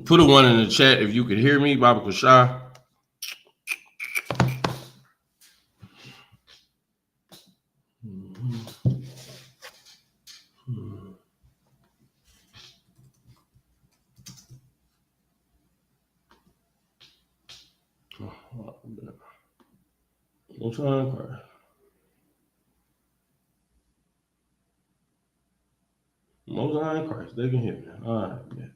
Put a one in the chat if you could hear me, Baba Kashah. Most High in Christ. Most High in Christ. They can hear me. All right, man.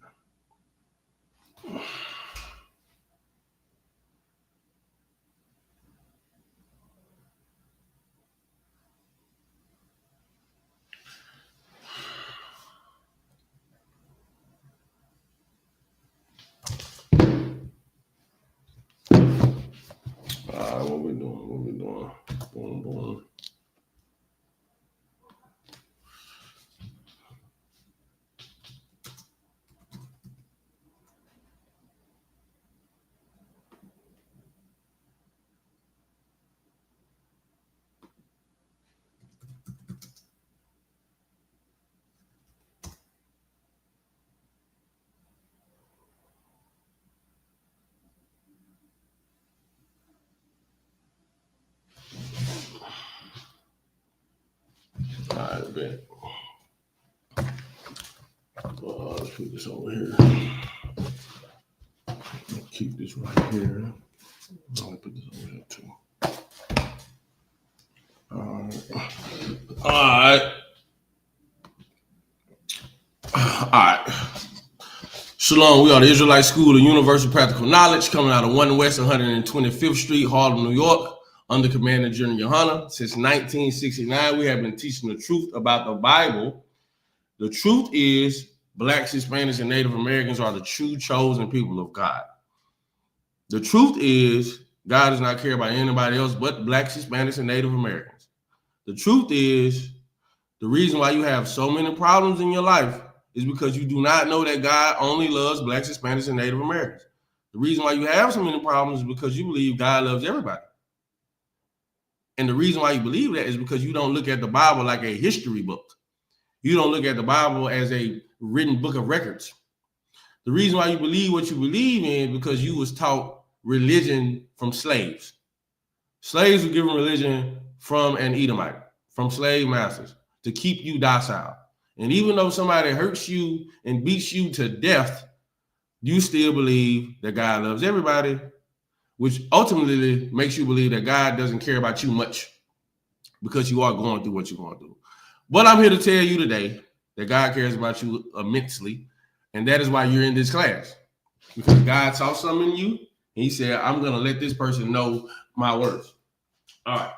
All right, what we doing? Boom, boom. All right, bet. Let's put this over here. Keep this right here. I'll put this over here too. All right. Shalom, we are the Israelite School of Universal Practical Knowledge, coming out of 1 West 125th Street, Harlem, New York, under command of General Yohana. Since 1969, we have been teaching the truth about the Bible. The truth is, Blacks, Hispanics, and Native Americans are the true chosen people of God. The truth is, God does not care about anybody else but Blacks, Hispanics, and Native Americans. The truth is, the reason why you have so many problems in your life is because you do not know that God only loves Blacks, Hispanics, and Native Americans. The reason why you have so many problems is because you believe God loves everybody. And the reason why you believe that is because you don't look at the Bible like a history book. You don't look at the Bible as a written book of records. The reason why you believe what you believe in is because you was taught religion from slaves. Slaves were given religion from an Edomite, from slave masters, to keep you docile. And even though somebody hurts you and beats you to death, you still believe that God loves everybody, which ultimately makes you believe that God doesn't care about you much because you are going through what you're going through. But I'm here to tell you today that God cares about you immensely, and that is why you're in this class. Because God saw something in you, and he said, I'm going to let this person know my worth. All right.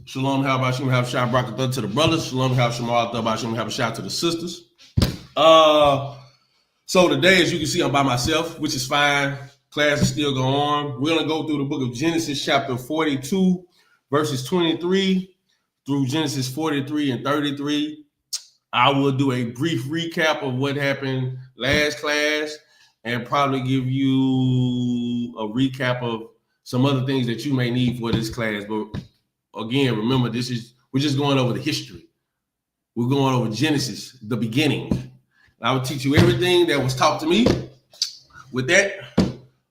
Shalom, how about you? Have a shout back to the brothers. Shalom, have some more about you. Have a shout to the sisters. So today, as you can see, I'm by myself, which is fine. Class is still going on. We're going to go through the book of Genesis, chapter 42, verses 23 through Genesis 43 and 33. I will do a brief recap of what happened last class and probably give you a recap of some other things that you may need for this class. But again, remember, we're just going over the history. We're going over Genesis, the beginning. I will teach you everything that was taught to me. With that,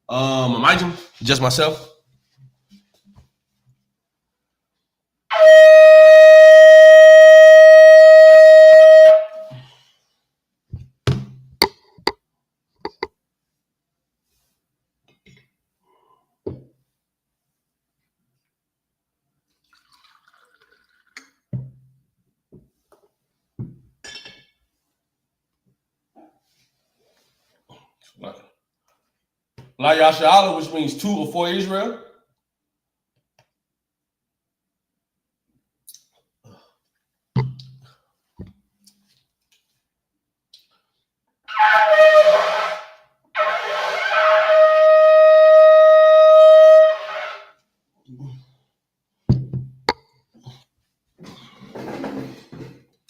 I'm just myself. La Yashala, which means 2 or 4 Israel.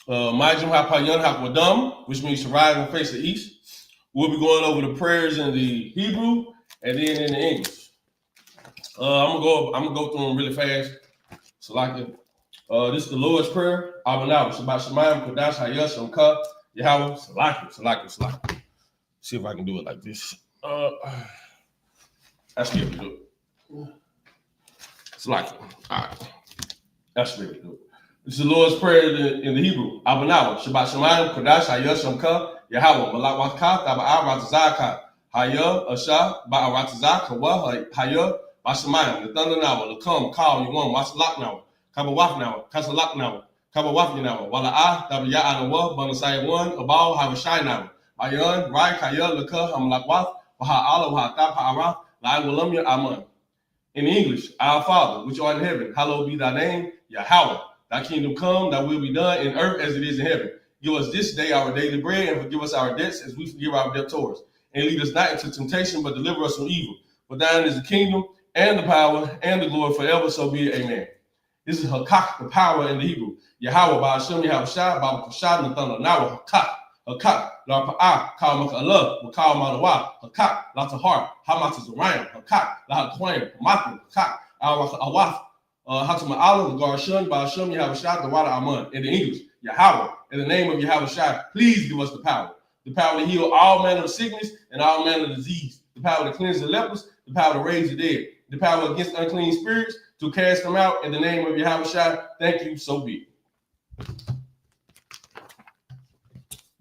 Majum Hapayan Hakwadam, which means to rise and face the east. We'll be going over the prayers in the Hebrew and then in the English. I'm gonna go through them really fast. So this is the Lord's Prayer. Abanav, Shabbat Shemayim, Kodash, Hayah, Shamka, Yahweh, Salakim. See if I can do it like this. That's good to do it. Salakim. All right. That's really good. This is the Lord's Prayer in the Hebrew. Abanav, Shabbat Shemayim, Kodash, Hayah, Shamka, Yahweh, Malak Watka, Taba'a, Ratazaka, Hayah, Asha, Ba'aratazaka, Hayah, Bashamayim, the thunder now, the come, call, you want, Wasalak now. Kabawaf now, Kasalak now, Kabawaf now, Wala Tabaya Anawa, Bonasai one, Abal, Havashai now, Bayan, Rai, Kaya, Laka, Hamlakwaf, Waha Allah, Waha Tapa Ara, Lai Walamya Aman. In English, Our Father, which art in heaven, hallowed be thy name, Yahweh. Thy kingdom come, thy will be done in earth as it is in heaven. Give us this day our daily bread, and forgive us our debts as we forgive our debtors. And lead us not into temptation, but deliver us from evil. For thine is the kingdom, and the power, and the glory forever, so be it. Amen. This is Hakak, the power in the Hebrew. Yahweh, by Hashem, Yahweh Shah, Baba Kashad, Nathana, Nawa, Hakak, La Pa'a, Kal Makala, Makal Manawa, Hakak, La Tahar, Hamat Zorion, Hakak, La Hakwaim, Matin, Hakak, Awaf, Hatama Allah, the Garshun, by Hashem, Yahweh Shah, the Wada Aman. In the English, Yahweh, in the name of Yahweh Shah, please give us the power to heal all manner of sickness and all manner of disease, the power to cleanse the lepers, the power to raise the dead, the power against unclean spirits, to cast them out in the name of Yahweh Shai. Thank you, so be it.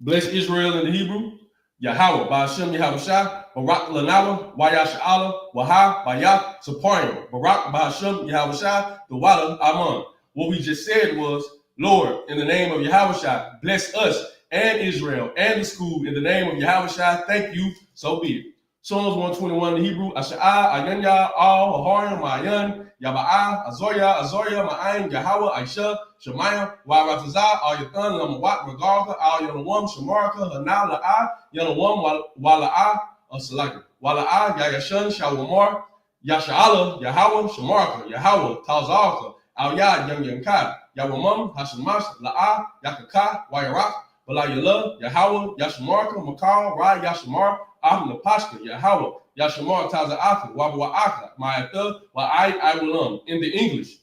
Bless Israel in the Hebrew. Yahweh, by Hashem Yahweh Shai, Barak Lanawa, Wayash Allah, Waha, Bayat, Saparim, Barak, by Hashem Yahweh Shai, the Wada Aman. What we just said was, Lord, in the name of Yahweh Shai, bless us and Israel and the school in the name of Yahweh Shai. Thank you, so be it. Psalms 121 in Hebrew, Asha'a, Ayanya, Al, Haharim, Mayan, Yaba'a, Azoria, Ma'ayin, Yahweh, Aisha, Shemaya, Waratazah, Al Yathan, Lamawat, Regarka, Al Yanawam, Shamarka, Hana, La'a, Yanawam, Wala'a, Salaka, Wala'a, Yayashan, Shawamar, Yasha'ala, Yahweh, Shamarka, Yahweh, Tazarka, Al Yad, Yankai, Yawamam, Hashemash, La'a, Yakaka, Wayarak, Balayala, Yahweh, Yashamarka, Makar, Rai, Yashamar, Ahna Pashka, Yahweh, Yashamar, Taza Aka, Wabawa Aka, Mayatha, I will in the English.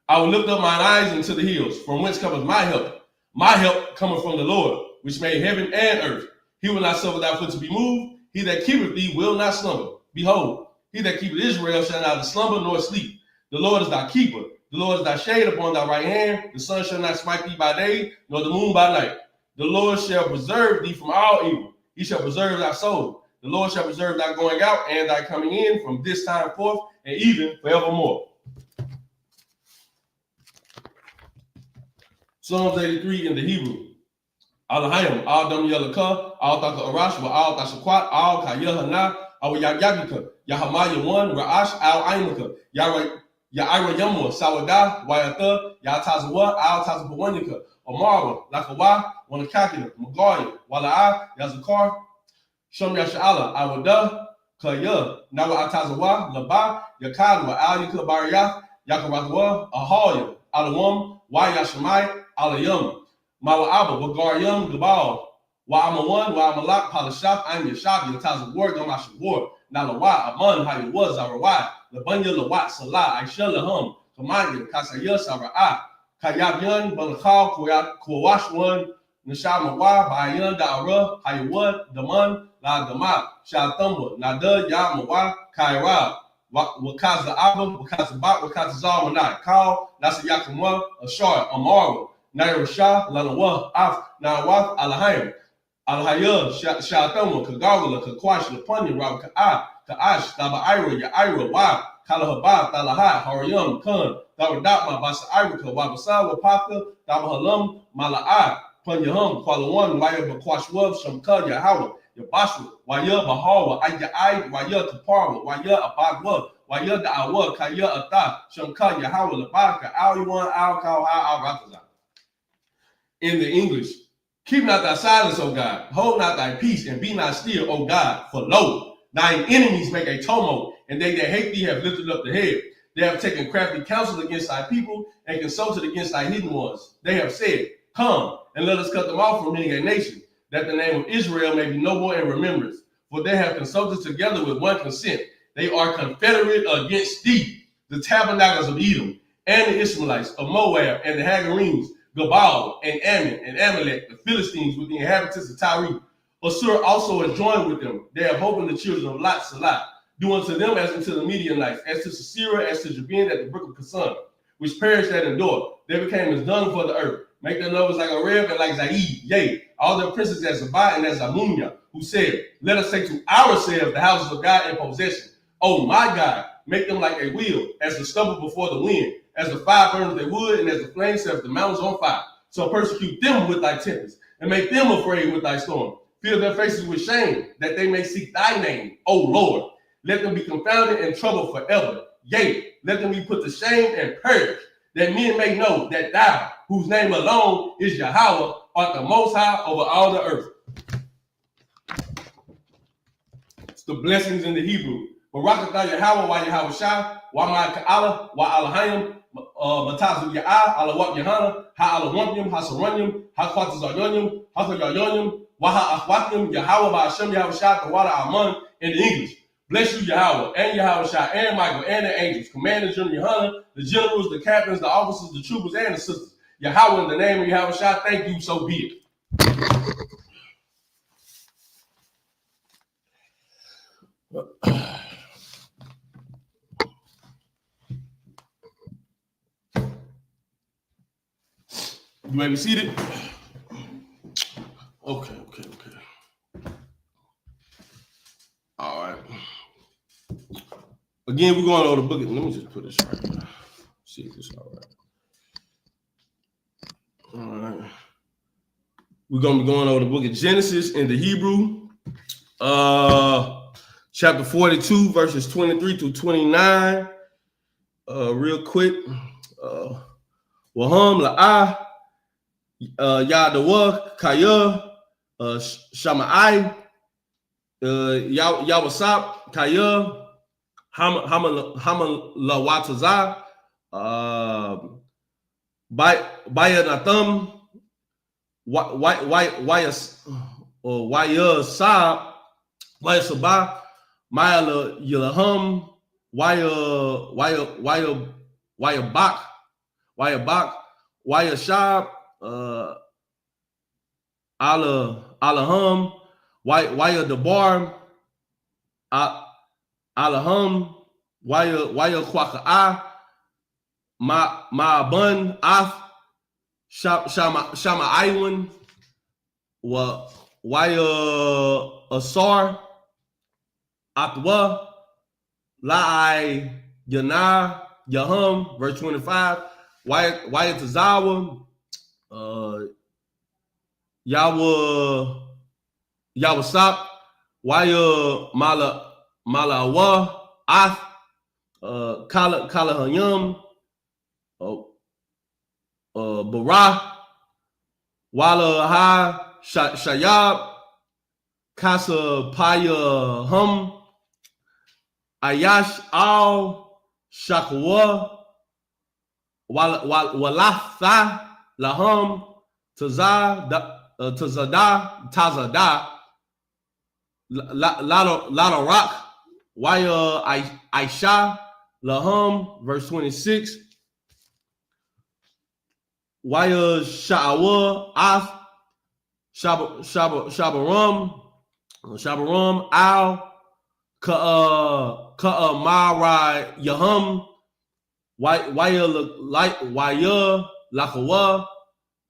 I will lift up mine eyes into the hills, from whence cometh my help. My help cometh from the Lord, which made heaven and earth. He will not suffer thy foot to be moved. He that keepeth thee will not slumber. Behold, he that keepeth Israel shall neither slumber nor sleep. The Lord is thy keeper. The Lord is thy shade upon thy right hand. The sun shall not smite thee by day, nor the moon by night. The Lord shall preserve thee from all evil. He shall preserve thy soul. The Lord shall preserve thy going out and thy coming in from this time forth and even forevermore. Psalms 83 in the Hebrew. Alahayim, Al Dam Yalaka, Al Taka Arash, Al Tashakwat, Al Kayahana, Al Yagaka, Yahamaya 1, Ra'ash, Al Ainaka, Ya'ira Yamwa, Sawada, Wayatha, Yatazawa, Al Tazabawanika, Amara, Lakawa, Wanakakina, Magaya, Wala'a, Yazakar, Shum Yasha'ala, Awada, Kaya, Nawa Atazawa, Laba, Yakadwa, Al Yakabariyah, Yakaratwa, Ahaya, Alawam, Wayashamai, Alayam, Mawa'aba, Wagaryam, Gabal, Wa'amawan, Wa'amalak, Palashaf, I'm Yashab, Yatazawar, Gamashawar, Nalawa, Aman, Hayawaz, Arawai, Labanya Lawat, Salah, Aisha Lahum, Kamanya, Kasaya, Sara'a, Kayabyan, Balakal, Kawashwan, Nashamawa, Bayan, Da'ara, Hayawad, Daman, La Dama, Shathamba, Nada, Yamawa, Kaira, Wakaza Abba, Wakaza Bat, Wakaza Zamanai, Kal, Nasa Yakamwa, Ashar, Amara, Naira Shah, Lanawa, Af, Nawaf, Alahayim, Alhaya, Shathamba, Kagawala, Kakwash, Lapanya, Rab Ka'ash, Taba Ira, Ya'ira, Wa, Kalahaba, Talaha, Harayam, Khan, Dawadapma, Basa Irika, Wabasa, Wapaka, Dabahalam, Mala'a, Panyahum, Kwalawan, Waya Bakwashwab, Shamka, Yahawa, Yabashwa, Waya Bahawa, Ayai, Waya Kaparwa, Waya Abagwa, Waya Da'awa, Kaya Ata, Shamka, Yahawa, Labaka, Al-Yuan, Al-Kawha, Al-Rafaza. In the English, keep not thy silence, O God, hold not thy peace, and be not still, O God, for lo, thine enemies make a tumult, and they that hate thee have lifted up the head. They have taken crafty counsel against thy people and consulted against thy hidden ones. They have said, come, and let us cut them off from many a nation, that the name of Israel may be no more in remembrance. For they have consulted together with one consent. They are confederate against thee, the tabernacles of Edom, and the Ishmaelites of Moab, and the Hagarenes, Gabal, and Ammon, and Amalek, the Philistines with the inhabitants of Tyre. Assur also is joined with them. They have hope in the children of Lot, Salah. Do unto them as unto the Midianites, as to Sisera, as to Jabin at the brook of Kasan, which perished at Endor. They became as dung for the earth. Make their lovers like a Reb and like Zaid. Yea, all their princes as Zabah and as Amunia, who said, let us take to ourselves the houses of God in possession. Oh my God, make them like a wheel, as the stubble before the wind, as the fire burns their wood, and as the flame sets the mountains on fire. So persecute them with thy tempest, and make them afraid with thy storm. Fill their faces with shame, that they may seek thy name, O Lord. Let them be confounded and troubled forever. Yea, let them be put to shame and perish, that men may know that thou, whose name alone is Yahweh, art the most high over all the earth. It's the blessings in the Hebrew. Barakatah Yahweh, wa Yahweh Shai, wa Ma'aka'ala, wa Alahayim, Matazu Ya'ah, Alawak Yahana, Ha'alawampium, Hasaranyum, Hakwatazayonyum, Hakayayonyum, wa Ha'akhwatim, Yahweh Ba'ashem Yahweh Shai, Tawada Aman, in the English. Bless you, Yahweh, and Yahweh Shai, and Michael, and the angels, Commander General Yohana, the generals, the captains, the officers, the troopers, and the sisters. Yahweh, in the name of Yahweh Shai, thank you, so be it. You may be seated. Okay. All right. Again, we're going over the book. Let me just put this right here. See if it's all right. All right. We're going to be going over the book of Genesis in the Hebrew. Chapter 42, verses 23 through 29. Real quick. Waham la'ah. Yadawa, Kaya, Shama'ai, Yawasap, Kaya, Hamalawataza, Bayanatham, Wayasab, Maya Yilaham, Wayabak, Wayashab, Alaham, Waya Debar, Alaham, Waya Kwaka'a, Ma'abun, Af, Shama Iwan, Waya Asar, Atwa, La'ai Yana, Yaham, verse 25, Waya Tazawa, Yawasap, Waya Malawa, Ath, Kalahayam, Barah, Wala Ha, Shayab, Kasa Paya Hum, Ayash Al, Shakwa, Walatha, Laham, Tazada, Lada Rock, Waya Aisha, Laham, verse 26, Waya Sha'awa, Ath, Shabaram, Al, Ka'amara Yaham, Waya Lakawa,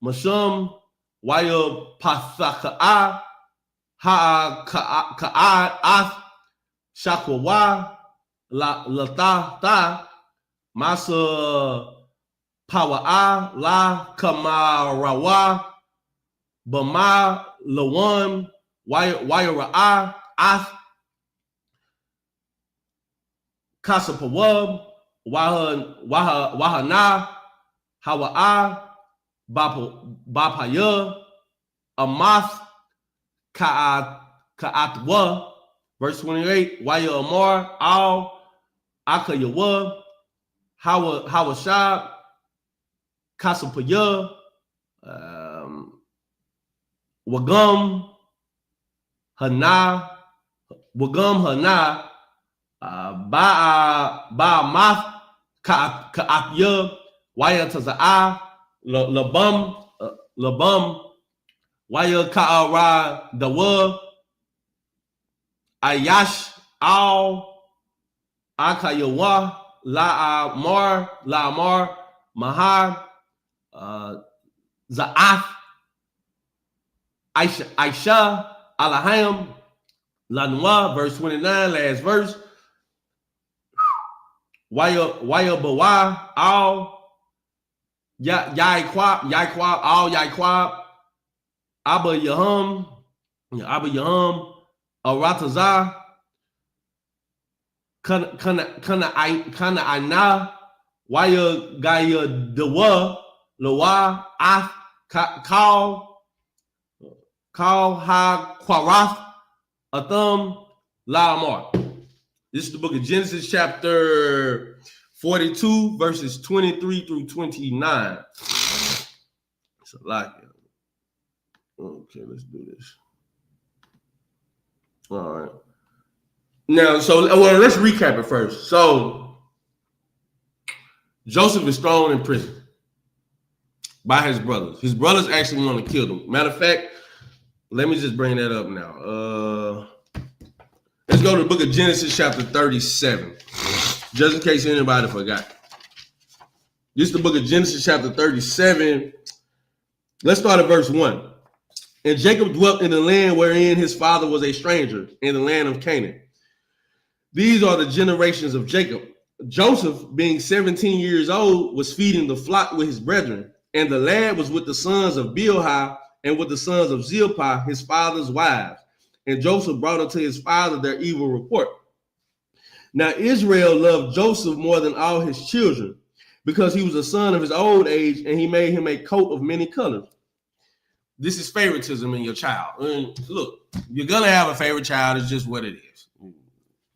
Mashum, Waya Pathaka'a, Ha'aka'ath, Shakwawa, Latata, Masa Pawa'a, La Kamarawa, Bama Lawan, Waya Ra'a, Ath, Kasapawab, Wahana, Hawa'a, Bapaya, Amath, Ka'atwa, verse 28, Waya Amar, Al, Akayawa, Hawashab, Kasapaya, Wagum Hana, Ba'amath Ka'apya, Waya Taza'a, Labum, Waya Ka'ara Dawa, Ayash Al, Akayawa, La'amar, Mahar, Za'ath, Aisha, Alaham, Lanwa, verse 29, last verse. Waya Bawa, Al, Yaiquab, Al Yaiquab, Abba Yahum, Aratazah, Kana Aina, Waya Gaya Dewa, Lawa, Ath, Kal Ha Quarath, Atham, La'amar. This is the book of Genesis, chapter 42, verses 23 through 29. It's a lot. Okay, let's do this. All right. Now, let's recap it first. So, Joseph is thrown in prison by his brothers. His brothers actually want to kill him. Matter of fact, let me just bring that up now. Let's go to the book of Genesis, chapter 37, just in case anybody forgot. This is the book of Genesis, chapter 37. Let's start at verse 1. And Jacob dwelt in the land wherein his father was a stranger, in the land of Canaan. These are the generations of Jacob. Joseph, being 17 years old, was feeding the flock with his brethren, and the lad was with the sons of Bilhah and with the sons of Zilpah, his father's wives. And Joseph brought unto his father their evil report. Now Israel loved Joseph more than all his children, because he was a son of his old age, and he made him a coat of many colors. This is favoritism in your child. And look, you're going to have a favorite child. It's just what it is.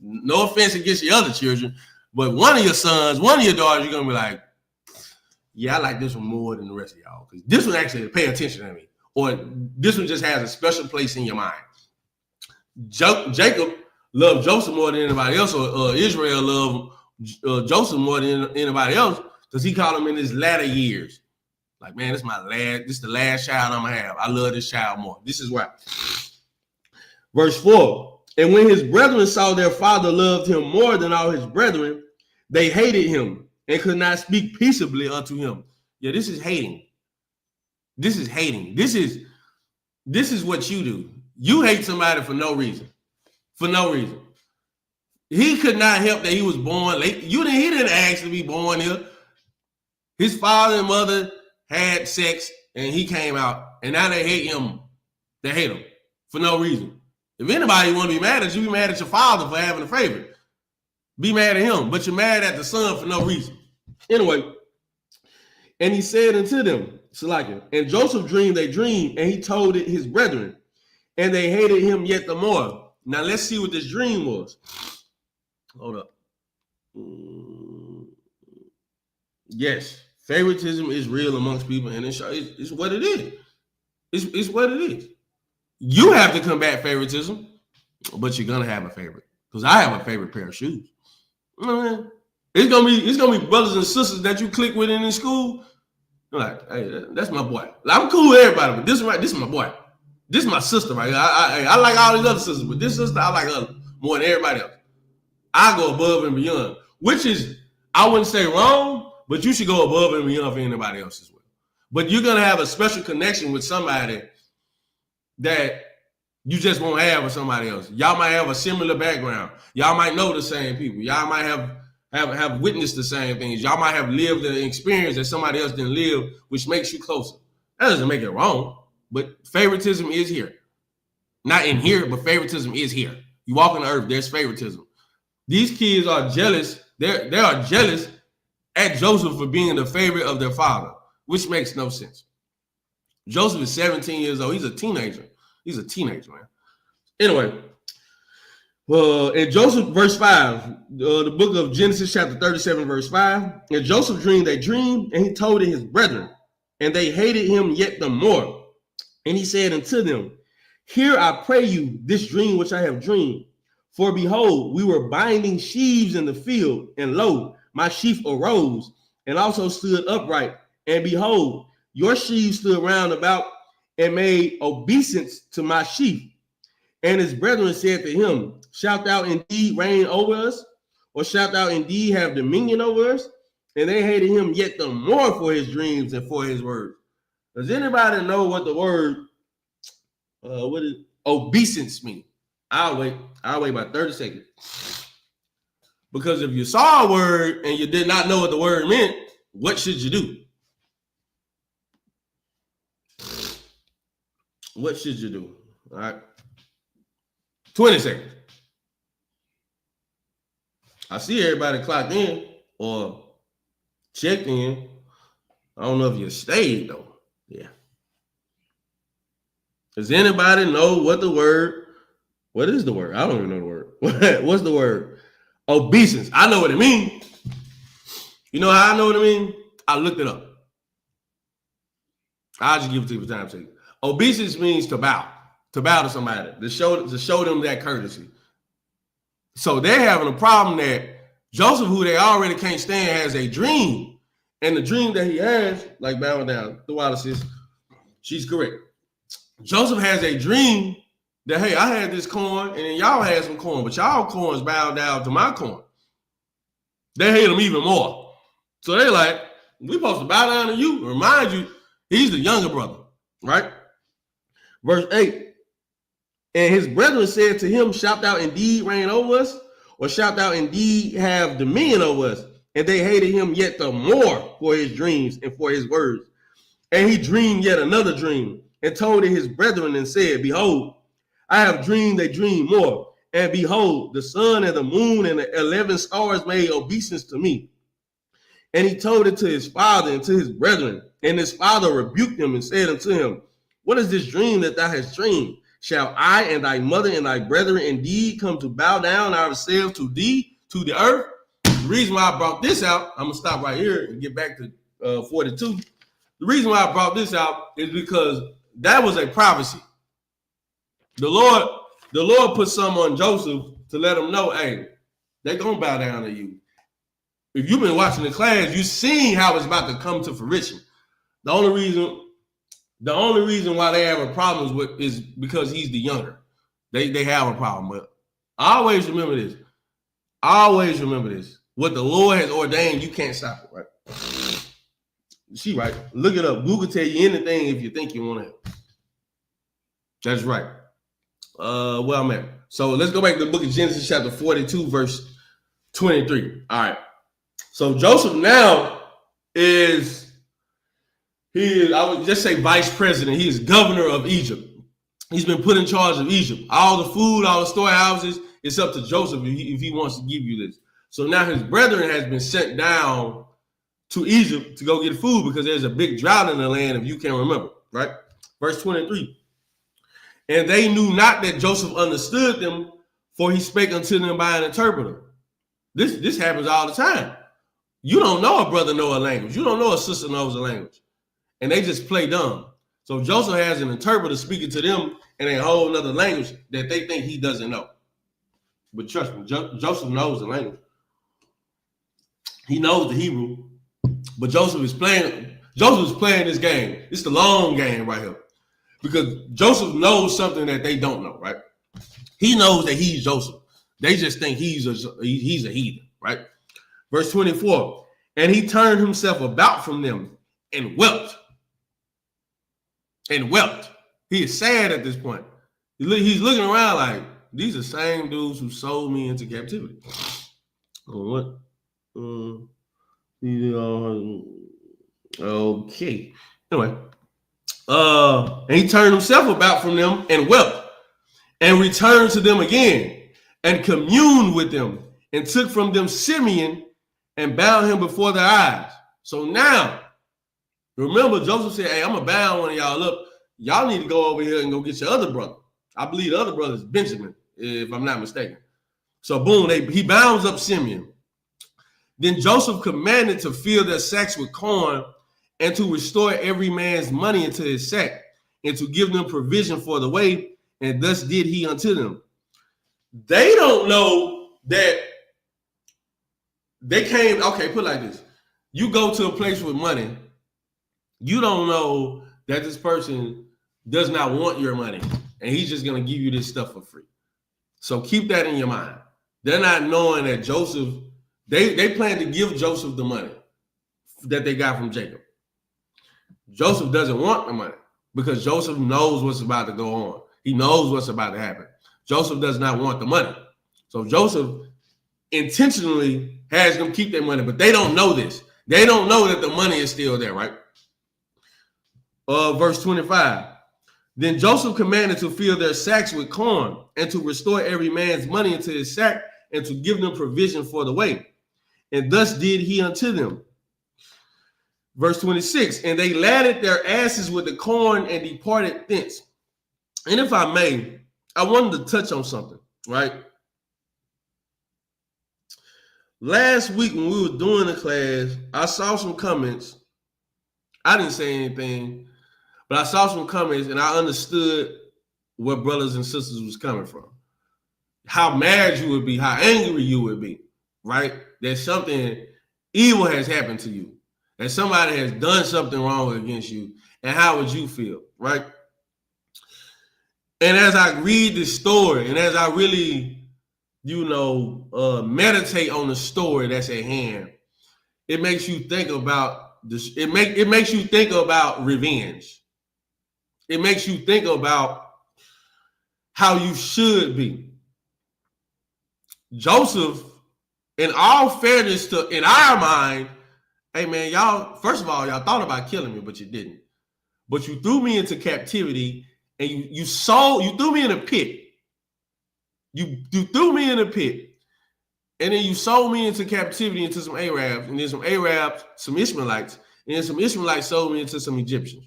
No offense against your other children, but one of your sons, one of your daughters, you're going to be like, yeah, I like this one more than the rest of y'all, because this one actually pay attention to me, or this one just has a special place in your mind. Jacob loved Joseph more than anybody else, or Israel loved Joseph more than anybody else, because he called him in his latter years. Like, man, this is the last child I'm gonna have. I love this child more. This is why. Verse 4. And when his brethren saw their father loved him more than all his brethren, they hated him and could not speak peaceably unto him. Yeah, this is hating. This is hating. This is what you do. You hate somebody for no reason. For no reason. He could not help that he was born late. He didn't ask to be born here. His father and mother had sex and he came out, and now they hate him. They hate him for no reason. If anybody want to be mad at you, be mad at your father for having a favorite. Be mad at him, but you're mad at the son for no reason. Anyway, and he said unto them, Salakia, and Joseph dreamed a dream, and he told it his brethren, and they hated him yet the more. Now let's see what this dream was. Hold up. Yes, favoritism is real amongst people, and it's what it is. It's what it is. You have to combat favoritism, but you're gonna have a favorite. Because I have a favorite pair of shoes. It's gonna be brothers and sisters that you click with in school. You're like, hey, that's my boy. I'm cool with everybody, but this is my boy. This is my sister, right? I like all these other sisters, but this sister I like her more than everybody else. I go above and beyond, which is, I wouldn't say wrong, but you should go above and beyond for anybody else as well. But you're gonna have a special connection with somebody that you just won't have with somebody else. Y'all might have a similar background. Y'all might know the same people. Y'all might have witnessed the same things. Y'all might have lived the experience that somebody else didn't live, which makes you closer. That doesn't make it wrong, but favoritism is here. Not in here, but favoritism is here. You walk on the earth, there's favoritism. These kids are jealous. They are jealous at Joseph for being the favorite of their father, which makes no sense. Joseph is 17 years old. He's a teenager. He's a teenager, man. Anyway, In Joseph, verse 5, the book of Genesis, chapter 37, verse 5. And Joseph dreamed a dream, and he told it his brethren, and they hated him yet the more. And he said unto them, hear, I pray you, this dream which I have dreamed. For behold, we were binding sheaves in the field, and lo, my sheaf arose, and also stood upright. And behold, your sheaves stood round about, and made obeisance to my sheaf. And his brethren said to him, shalt thou indeed reign over us? Or shalt thou indeed have dominion over us? And they hated him yet the more for his dreams and for his words. Does anybody know what the word what is obeisance mean? I'll wait about 30 seconds. Because if you saw a word and you did not know what the word meant, what should you do? What should you do? All right. 20 seconds. I see everybody clocked in or checked in. I don't know if you stayed though. Yeah. Does anybody know what the word? What is the word? I don't even know the word. What's the word? Obeisance. I know what it means. You know how I know what it means? I looked it up. I'll just give it to you for time's sake. Obeisance means to bow to somebody, to show them that courtesy. So they're having a problem that Joseph, who they already can't stand, has a dream. And the dream that he has, like bowing down, the water says, she's correct. Joseph has a dream that, hey, I had this corn and then y'all had some corn, but y'all corns bowed down to my corn. They hate him even more. So they're like, we supposed to bow down to you. Remind you, he's the younger brother, right? Verse 8. And his brethren said to him, shalt thou indeed reign over us? Or shalt thou indeed have dominion over us? And they hated him yet the more for his dreams and for his words. And he dreamed yet another dream, and told it his brethren, and said, behold, I have dreamed a dream more. And behold, the sun and the moon and the 11 stars made obeisance to me. And he told it to his father and to his brethren. And his father rebuked him and said unto him, what is this dream that thou hast dreamed? Shall I and thy mother and thy brethren indeed come to bow down ourselves to thee, to the earth? The reason why I brought this out, I'm going to stop right here and get back to 42. The reason why I brought this out is because that was a prophecy. The Lord put something on Joseph to let him know, hey, they're going to bow down to you. If you've been watching the class, you've seen how it's about to come to fruition. The only reason why they have problems with is because he's the younger. They have a problem. But always remember this. Always remember this. What the Lord has ordained, you can't stop it, right? She right. Look it up. Google tell you anything if you think you want to. That's right. Where I'm at. So let's go back to the book of Genesis, chapter 42, verse 23. All right. So Joseph now I would just say vice president. He is governor of Egypt. He's been put in charge of Egypt. All the food, all the storehouses, it's up to Joseph if he wants to give you this. So now his brethren has been sent down to Egypt to go get food because there's a big drought in the land, if you can remember, right? Verse 23. And they knew not that Joseph understood them, for he spake unto them by an interpreter. This happens all the time. You don't know a brother know a language. You don't know a sister knows a language. And they just play dumb. So Joseph has an interpreter speaking to them in a whole other language that they think he doesn't know. But trust me, Joseph knows the language. He knows the Hebrew. But Joseph is playing this game. It's the long game right here. Because Joseph knows something that they don't know, right? He knows that he's Joseph. They just think he's a heathen, right? Verse 24. And he turned himself about from them and wept. And wept. He is sad at this point. He's looking around like, these are the same dudes who sold me into captivity. What? Okay. Anyway. And he turned himself about from them and wept, and returned to them again, and communed with them, and took from them Simeon, and bound him before their eyes. So now, remember, Joseph said, hey, I'm going to bound one of y'all up. Y'all need to go over here and go get your other brother. I believe the other brother is Benjamin, if I'm not mistaken. So boom, he bounds up Simeon. Then Joseph commanded to fill their sacks with corn and to restore every man's money into his sack and to give them provision for the way, and thus did he unto them. They don't know that they came, okay, put it like this. You go to a place with money, you don't know that this person does not want your money and he's just going to give you this stuff for free. So keep that in your mind. They're not knowing that Joseph, they plan to give Joseph the money that they got from Jacob. Joseph doesn't want the money because Joseph knows what's about to go on. He knows what's about to happen. Joseph does not want the money. So Joseph intentionally has them keep their money, but they don't know this. They don't know that the money is still there, right? Verse 25. Then Joseph commanded to fill their sacks with corn and to restore every man's money into his sack and to give them provision for the way. And thus did he unto them. Verse 26. And they ladded their asses with the corn and departed thence. And if I may, I wanted to touch on something, right? Last week when we were doing the class, I saw some comments. I didn't say anything, but I saw some comments and I understood where brothers and sisters was coming from. How mad you would be, how angry you would be, right? That something evil has happened to you, that somebody has done something wrong against you, and how would you feel, right? And as I read this story, and as I really, meditate on the story that's at hand, it makes you think about this. It makes you think about revenge. It makes you think about how you should be. Joseph, in all fairness in our mind, hey man, y'all, first of all, y'all thought about killing me, but you didn't. But you threw me into captivity and you threw me in a pit. You threw me in a pit. And then you sold me into captivity into some Arabs, and then some Arabs, some Ishmaelites, and then some Ishmaelites sold me into some Egyptians.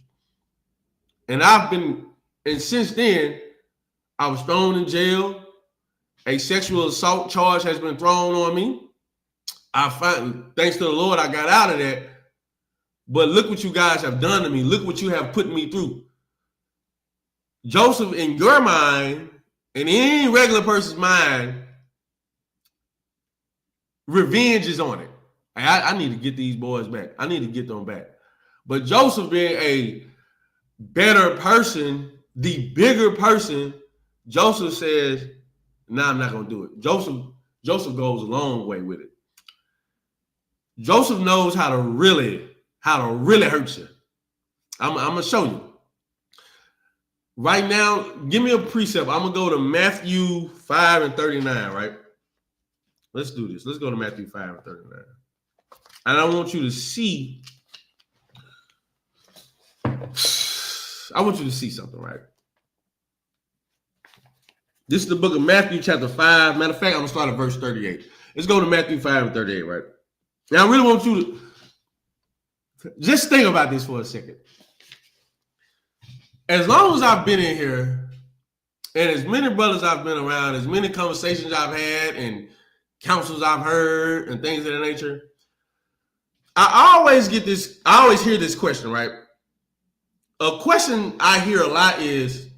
And since then, I was thrown in jail. A sexual assault charge has been thrown on me. Thanks to the Lord, I got out of that. But look what you guys have done to me. Look what you have put me through. Joseph, in your mind, in any regular person's mind, revenge is on it. I need to get these boys back. I need to get them back. But Joseph, being a better person, the bigger person, Joseph says, "Nah, I'm not gonna do it." Joseph goes a long way with it. Joseph knows how to really hurt you. I'm gonna show you. Right now, give me a precept. I'm gonna go to Matthew 5 and 39, right? Let's do this. Let's go to Matthew 5 and 39. And I want you to see. I want you to see something, right? This is the book of Matthew, chapter 5. Matter of fact, I'm going to start at verse 38. Let's go to Matthew 5 and 38, right? Now, I really want you to just think about this for a second. As long as I've been in here, and as many brothers I've been around, as many conversations I've had, and counsels I've heard, and things of that nature, I always hear this question, right? A question I hear a lot is,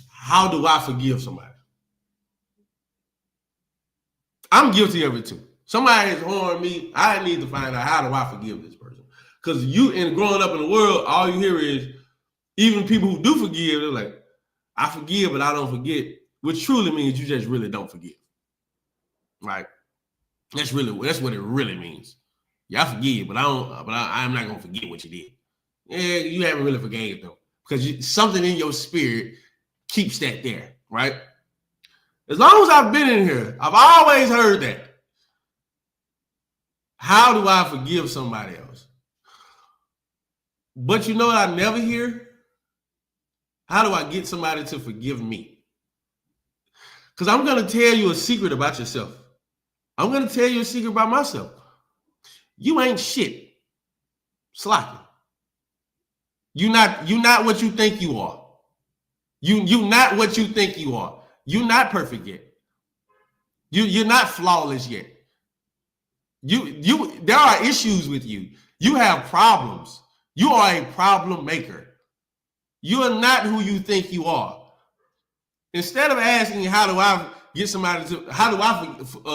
how do I forgive somebody? I'm guilty of it too. Somebody has harmed me. I need to find out, how do I forgive this person? Because growing up in the world, all you hear is, even people who do forgive, they're like, I forgive, but I don't forget, which truly means you just really don't forgive. Right? That's what it really means. Yeah, I forgive, but I'm not gonna forget what you did. Yeah, you haven't really forgave them because something in your spirit keeps that there, right? As long as I've been in here, I've always heard that. How do I forgive somebody else? But you know what I never hear? How do I get somebody to forgive me? Because I'm going to tell you a secret about yourself. I'm going to tell you a secret about myself. You ain't shit. Sloppy. You're not what you think you are. You not what you think you are. You're not perfect yet. You're not flawless yet. There are issues with you. You have problems. You are a problem maker. You are not who you think you are. Instead of asking, how do I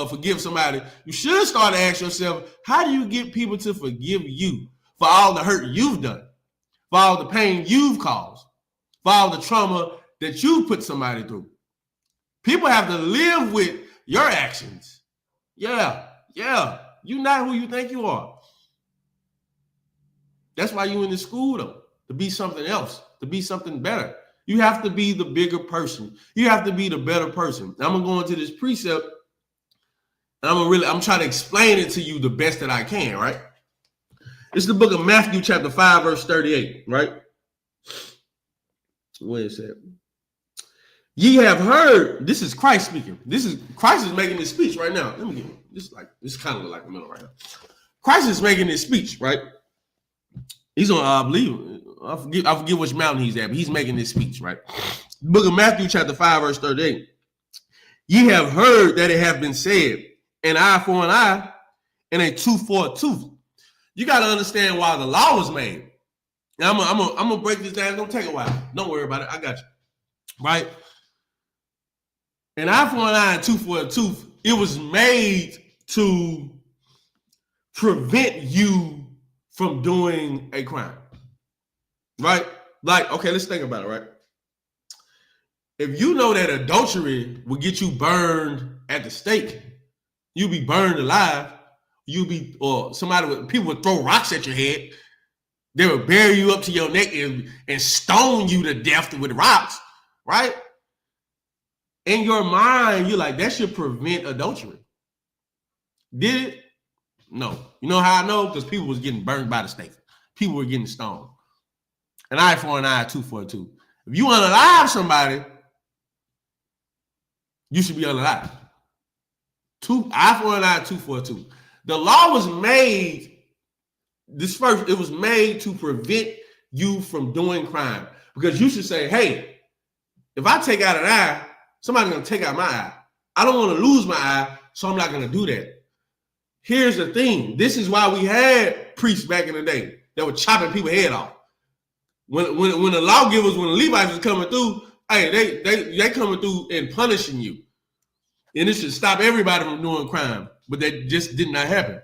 forgive somebody? You should start to ask yourself, how do you get people to forgive you for all the hurt you've done, for all the pain you've caused, for all the trauma that you put somebody through? People have to live with your actions. Yeah. You're not who you think you are. That's why you're in the school, though, to be something else, to be something better. You have to be the bigger person. You have to be the better person. I'm gonna go into this precept, and I'm trying to explain it to you the best that I can, right? It's the book of Matthew, chapter 5, verse 38, right? Wait a second. Ye have heard, this is Christ speaking. Christ is making this speech right now. Let me get this kind of like the middle right now. Christ is making this speech, right? He's on, I believe, I forget which mountain he's at, but he's making this speech, right? The book of Matthew, chapter 5, verse 38. Ye have heard that it have been said, an eye for an eye and a tooth for a tooth. You got to understand why the law was made. Now, I'm gonna break this down. It's gonna take a while. Don't worry about it. I got you. Right? An eye for an eye and tooth for a tooth. It was made to prevent you from doing a crime. Right? Like, okay, let's think about it, right? If you know that adultery will get you burned at the stake, you'll be burned alive. People would throw rocks at your head. They would bury you up to your neck and stone you to death with rocks, right? In your mind, you're like, that should prevent adultery. Did it? No. You know how I know? Because people was getting burned by the stake. People were getting stoned. An eye for an eye, tooth for a tooth. If you unalive somebody, you should be unalive. Eye for an eye, tooth for a tooth. The law was made, it was made to prevent you from doing crime. Because you should say, hey, if I take out an eye, somebody's going to take out my eye. I don't want to lose my eye, so I'm not going to do that. Here's the thing. This is why we had priests back in the day that were chopping people's head off. When the lawgivers, when the Levites was coming through, hey, they coming through and punishing you. And it should stop everybody from doing crime. But that just did not happen.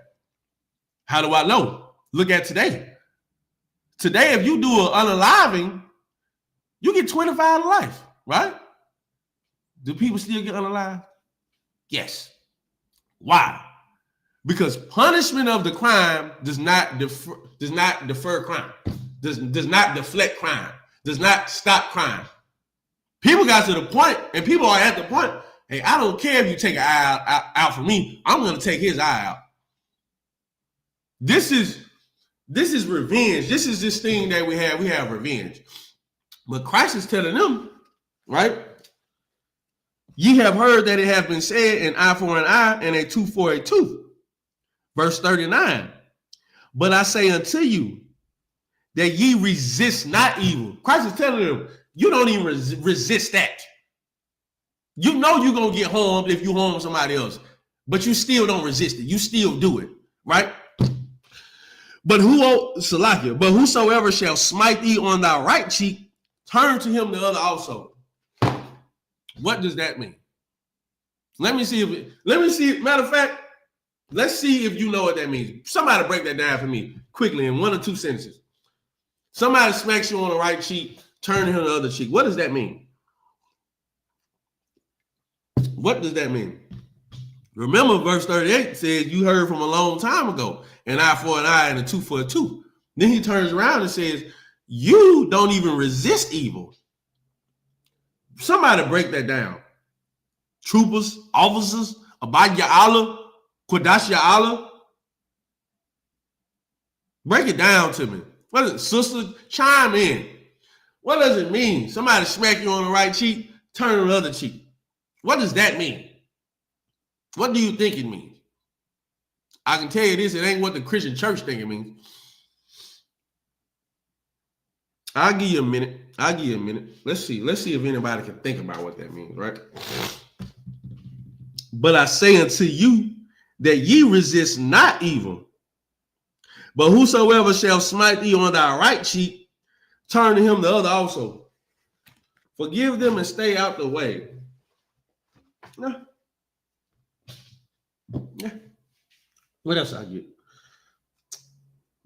How do I know? Look at today. Today, if you do an unaliving, you get 25 to life, right? Do people still get unalived? Yes. Why? Because punishment of the crime does not defer crime, does not deflect crime, does not stop crime. People got to the point, and people are at the point, hey, I don't care if you take an eye out for me. I'm going to take his eye out. This is revenge. This is this thing that we have. We have revenge. But Christ is telling them, right? Ye have heard that it have been said, an eye for an eye and a tooth for a tooth. Verse 39. But I say unto you that ye resist not evil. Christ is telling them, you don't even resist that. You know you're going to get harmed if you harm somebody else, but you still don't resist it. You still do it, right? But whosoever shall smite thee on thy right cheek, turn to him the other also. What does that mean? Matter of fact, let's see if you know what that means. Somebody break that down for me quickly in 1 or 2 sentences. Somebody smacks you on the right cheek, turn to him the other cheek. What does that mean? What does that mean? Remember, verse 38 says, you heard from a long time ago, an eye for an eye and a tooth for a tooth. Then he turns around and says, you don't even resist evil. Somebody break that down. Troopers, officers, Abad Ya'ala, Quadash Ya'ala. Break it down to me. What is it, sister? Chime in. What does it mean? Somebody smack you on the right cheek, turn to the other cheek. What does that mean? What do you think it means? I can tell you this, it ain't what the Christian church think it means. I'll give you a minute. Let's see if anybody can think about what that means, right? But I say unto you that ye resist not evil. But whosoever shall smite thee on thy right cheek, turn to him the other also. Forgive them and stay out the way. Yeah. What else I get?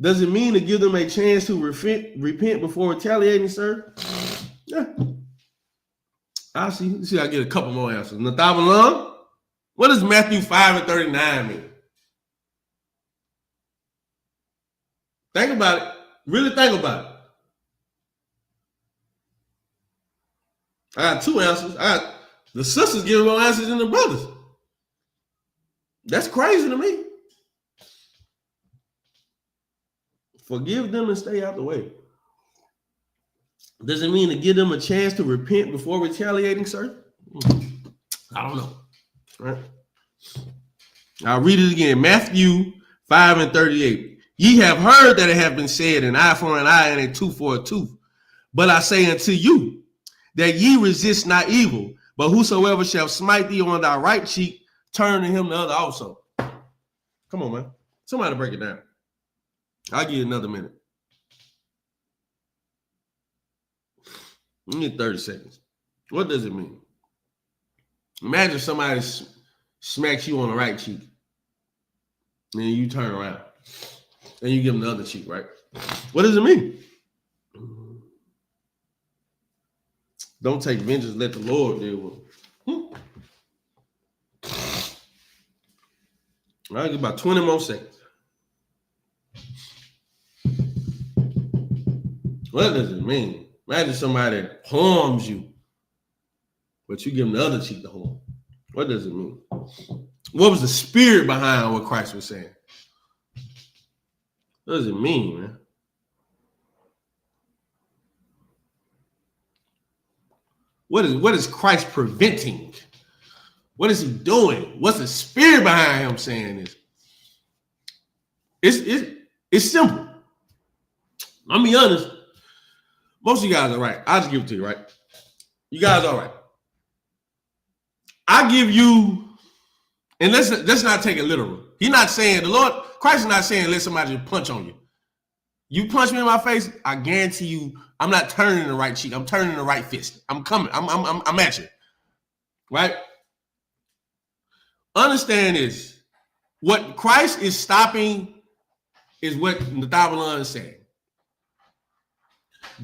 Does it mean to give them a chance to repent before retaliating, sir? Yeah. I see. See, I get a couple more answers. Nathabalam, what does Matthew 5:39 mean? Think about it. Really think about it. I got two answers. The sisters giving more answers than the brothers. That's crazy to me. Forgive them and stay out the way. Does it mean to give them a chance to repent before retaliating, sir? I don't know. All right. I'll read it again. Matthew 5:38. Ye have heard that it hath been said, an eye for an eye and a tooth for a tooth. But I say unto you, that ye resist not evil, but whosoever shall smite thee on thy right cheek, turn to him the other also. Come on, man. Somebody break it down. I'll give you another minute. You need 30 seconds. What does it mean? Imagine somebody smacks you on the right cheek, and then you turn around, and you give them the other cheek, right? What does it mean? Don't take vengeance, let the Lord deal with them. I'll give about 20 more seconds. What does it mean? Imagine somebody harms you, but you give them the other cheek to harm. What does it mean? What was the spirit behind what Christ was saying? What does it mean, man? What is Christ preventing? What is he doing? What's the spirit behind him saying this? It's simple. I'll be honest. Most of you guys are right. I'll just give it to you, right? You guys are right. I give you, and let's not take it literal. He's not saying, Christ is not saying let somebody just punch on you. You punch me in my face, I guarantee you, I'm not turning the right cheek. I'm turning the right fist. I'm coming. I'm at you. Right? Understand this. What Christ is stopping is what Nathabalam is saying.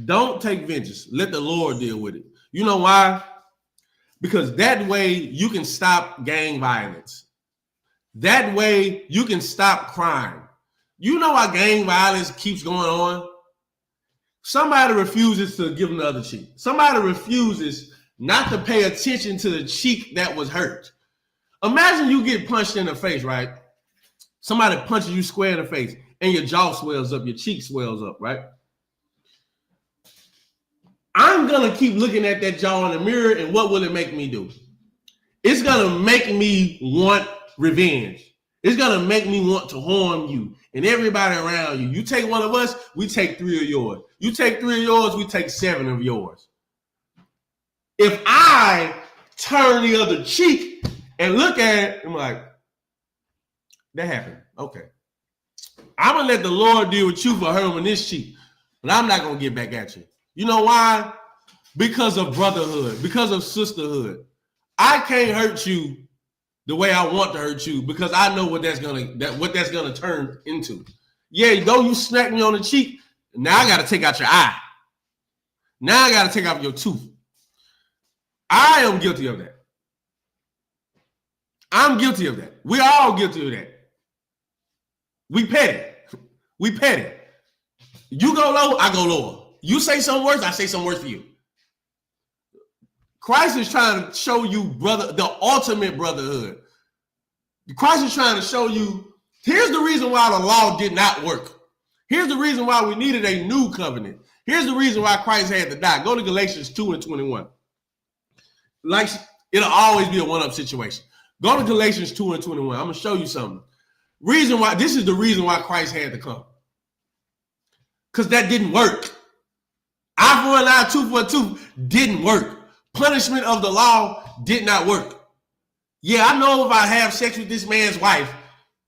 Don't take vengeance. Let the Lord deal with it. You know why? Because that way you can stop gang violence. That way you can stop crime. You know why gang violence keeps going on? Somebody refuses to give them the other cheek. Somebody refuses not to pay attention to the cheek that was hurt. Imagine you get punched in the face, right? Somebody punches you square in the face and your jaw swells up, your cheek swells up, right? I'm going to keep looking at that jaw in the mirror, and what will it make me do? It's going to make me want revenge. It's going to make me want to harm you and everybody around you. You take one of us, we take 3 of yours. You take 3 of yours, we take 7 of yours. If I turn the other cheek and look at it, I'm like, that happened. Okay. I'm going to let the Lord deal with you for hurting this cheek, but I'm not going to get back at you. You know why? Because of brotherhood, because of sisterhood. I can't hurt you the way I want to hurt you because I know what that's gonna turn into. Yeah, though you smack me on the cheek, now I gotta take out your eye. Now I gotta take out your tooth. I am guilty of that. I'm guilty of that. We're all guilty of that. We petty. We petty. You go low, I go lower. You say something worse, I say something worse for you. Christ is trying to show you, brother, the ultimate brotherhood. Christ is trying to show you, here's the reason why the law did not work. Here's the reason why we needed a new covenant. Here's the reason why Christ had to die. Go to Galatians 2:21. Like, it'll always be a one-up situation. Go to Galatians 2:21. I'm going to show you something. This is the reason why Christ had to come. Because that didn't work. Eye for an eye, tooth for a tooth didn't work. Punishment of the law did not work. Yeah, I know if I have sex with this man's wife,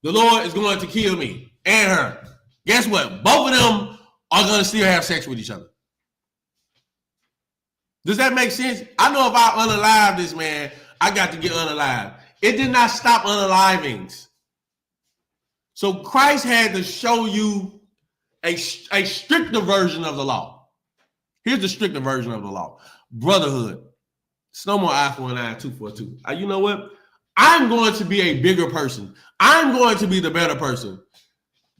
the Lord is going to kill me and her. Guess what? Both of them are going to still have sex with each other. Does that make sense? I know if I unalive this man, I got to get unalived. It did not stop unalivings. So Christ had to show you a stricter version of the law. Here's the stricter version of the law. Brotherhood. It's no more eye for an eye, tooth for a tooth. You know what? I'm going to be a bigger person. I'm going to be the better person.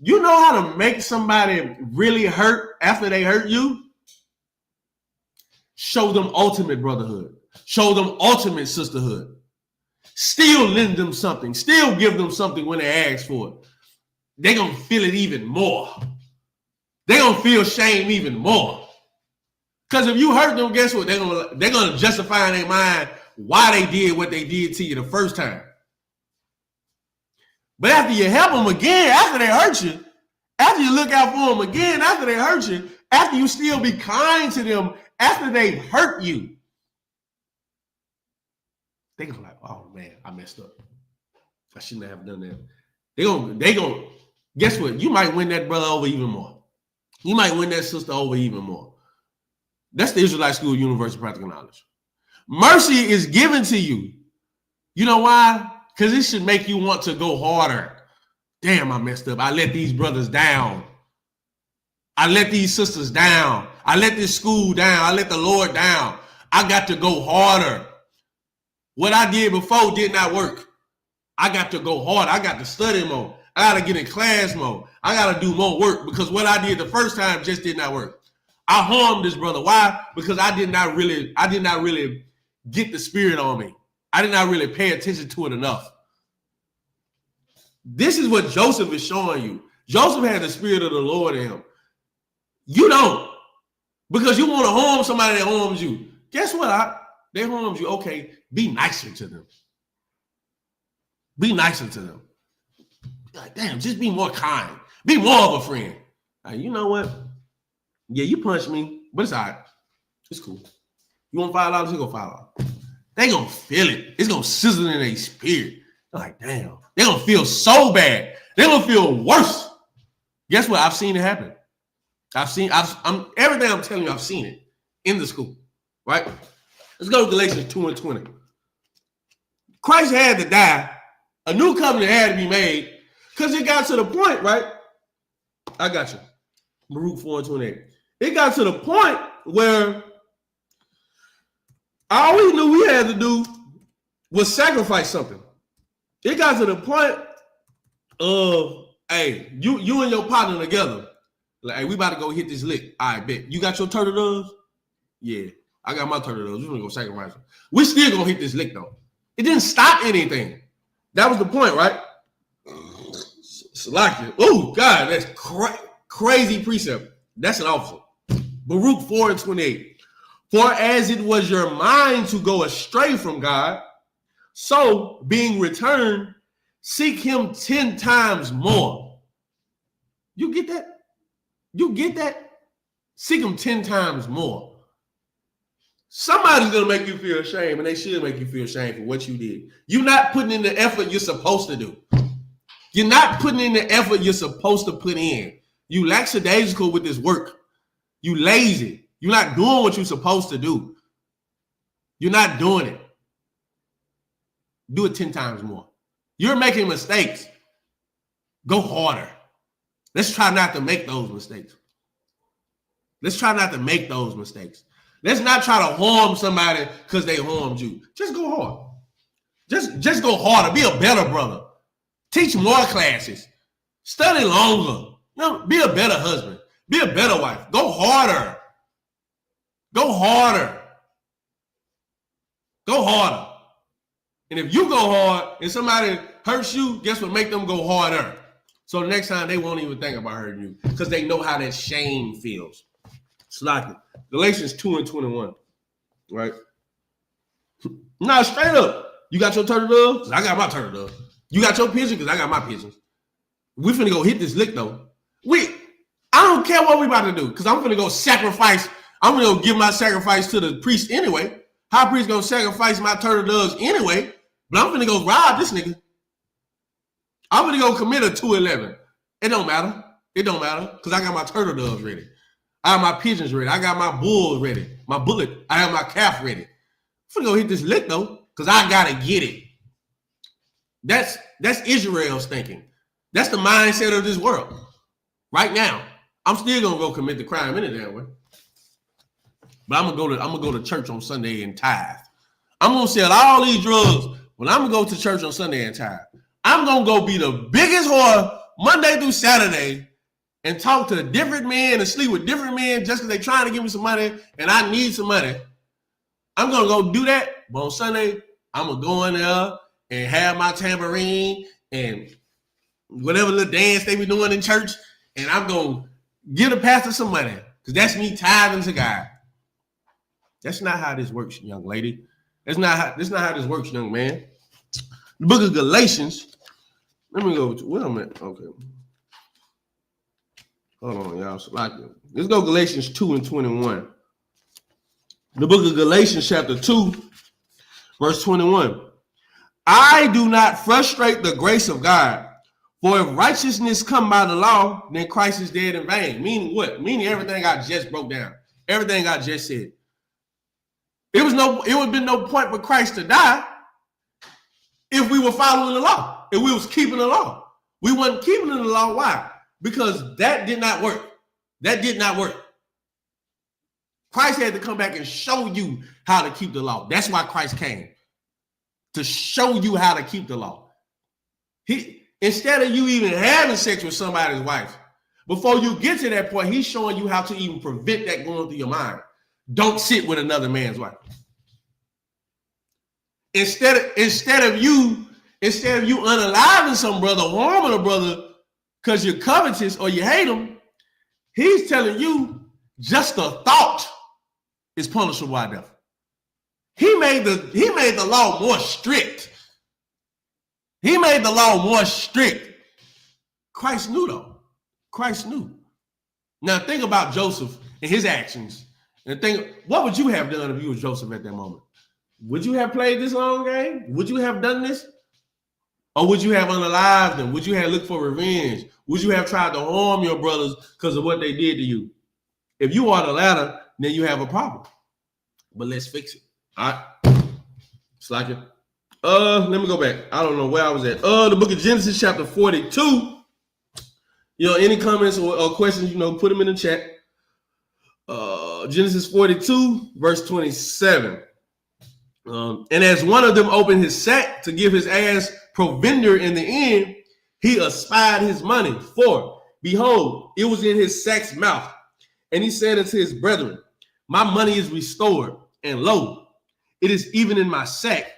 You know how to make somebody really hurt after they hurt you? Show them ultimate brotherhood. Show them ultimate sisterhood. Still lend them something. Still give them something when they ask for it. They're going to feel it even more. They're going to feel shame even more. Because if you hurt them, guess what? They're going to justify in their mind why they did what they did to you the first time. But after you help them again, after they hurt you, after you look out for them again, after they hurt you, after you still be kind to them, after they've hurt you, they're going to be like, oh man, I messed up. I shouldn't have done that. They gonna, guess what? You might win that brother over even more. You might win that sister over even more. That's the Israelite School Universal Practical Knowledge. Mercy is given to you. You know why? Because it should make you want to go harder. Damn, I messed up. I let these brothers down. I let these sisters down. I let this school down. I let the Lord down. I got to go harder. What I did before did not work. I got to go harder. I got to study more. I got to get in class more. I got to do more work because what I did the first time just did not work. I harmed this brother. Why? Because I did not really get the spirit on me. I did not really pay attention to it enough. This is what Joseph is showing you. Joseph had the spirit of the Lord in him. You don't. Because you want to harm somebody that harms you. Guess what? They harmed you. Okay, be nicer to them. Be nicer to them. Like, damn, just be more kind. Be more of a friend. Like, you know what? Yeah, you punched me, but it's all right. It's cool. You want $5? You go $5. They gonna feel it. It's gonna sizzle in their spirit. They're like, damn. They're gonna feel so bad. They're gonna feel worse. Guess what? I've seen it happen. Everything I'm telling you, I've seen it in the school. Right? Let's go to Galatians 2:20. Christ had to die. A new covenant had to be made because it got to the point, right? I got you. Baruch 4:28. It got to the point where all we knew we had to do was sacrifice something. It got to the point of, hey, you and your partner together. Like, hey, we about to go hit this lick. All right, bet. You got your turtle doves? Yeah, I got my turtle doves. We're going to go sacrifice them. We're still going to hit this lick, though. It didn't stop anything. That was the point, right? Salakia. Oh, God, that's crazy precept. That's an officer. Baruch 4:28. For as it was your mind to go astray from God, so being returned, seek him 10 times more. You get that? You get that? Seek him 10 times more. Somebody's going to make you feel ashamed, and they should make you feel ashamed for what you did. You're not putting in the effort you're supposed to do. You're not putting in the effort you're supposed to put in. You lackadaisical with this work. You lazy. You're not doing what you're supposed to do. You're not doing it. Do it 10 times more. You're making mistakes. Go harder. Let's try not to make those mistakes. Let's try not to make those mistakes. Let's not try to harm somebody because they harmed you. Just go hard. Just go harder. Be a better brother. Teach more classes. Study longer. You know, be a better husband. Be a better wife. Go harder. Go harder. Go harder. And if you go hard and somebody hurts you, guess what? Make them go harder. So next time they won't even think about hurting you because they know how that shame feels. It's like it. Galatians 2:21. Right? Now, straight up. You got your turtle doves? I got my turtle doves. You got your pigeon? Because I got my pigeons. We finna go hit this lick, though. I don't care what we about to do because I'm finna go sacrifice. I'm gonna go give my sacrifice to the priest anyway. High priest gonna sacrifice my turtle doves anyway. But I'm finna go rob this nigga. I'm finna go commit a 211. It don't matter. It don't matter. Because I got my turtle doves ready. I have my pigeons ready. I got my bulls ready. My bullet. I have my calf ready. I'm finna go hit this lick though. Because I gotta get it. That's Israel's thinking. That's the mindset of this world. Right now. I'm still gonna go commit the crime any damn way. But I'm gonna go to church on Sunday and tithe. I'm gonna sell all these drugs, but I'm gonna go to church on Sunday and tithe. I'm gonna go be the biggest whore Monday through Saturday and talk to different men and sleep with different men just because they're trying to give me some money and I need some money. I'm gonna go do that, but on Sunday, I'm gonna go in there and have my tambourine and whatever little dance they be doing in church, and I'm gonna give the pastor some money because that's me tithing to God. That's not how this works, young lady. That's not how this works, young man. The book of Galatians. Let me go to where I'm at. Okay. Hold on, y'all. Let's go Galatians 2:21. The book of Galatians, chapter 2, verse 21. I do not frustrate the grace of God, for if righteousness come by the law, then Christ is dead in vain. Meaning what? Meaning everything I just broke down. Everything I just said. It would have been no point for Christ to die if we were following the law, if we was keeping the law. We wasn't keeping the law. Why? Because that did not work. That did not work. Christ had to come back and show you how to keep the law. That's why Christ came. To show you how to keep the law. Instead of you even having sex with somebody's wife, before you get to that point, he's showing you how to even prevent that going through your mind. Don't sit with another man's wife. Instead of you unaliving some brother, harming a brother because you're covetous or you hate him, he's telling you just the thought is punishable by death. He made the law more strict. He made the law more strict. Christ knew though. Christ knew. Now think about Joseph and his actions. And think, what would you have done if you were Joseph at that moment? Would you have played this long game? Would you have done this? Or would you have unalived them? Would you have looked for revenge? Would you have tried to harm your brothers because of what they did to you? If you are the latter, then you have a problem. But let's fix it. All right. It's like it. Let me go back. I don't know where I was at. The book of Genesis, chapter 42. Any comments or questions, put them in the chat. Genesis 42, verse 27. And as one of them opened his sack to give his ass provender in the end, he espied his money. For, behold, it was in his sack's mouth. And he said unto his brethren, my money is restored, and lo, it is even in my sack.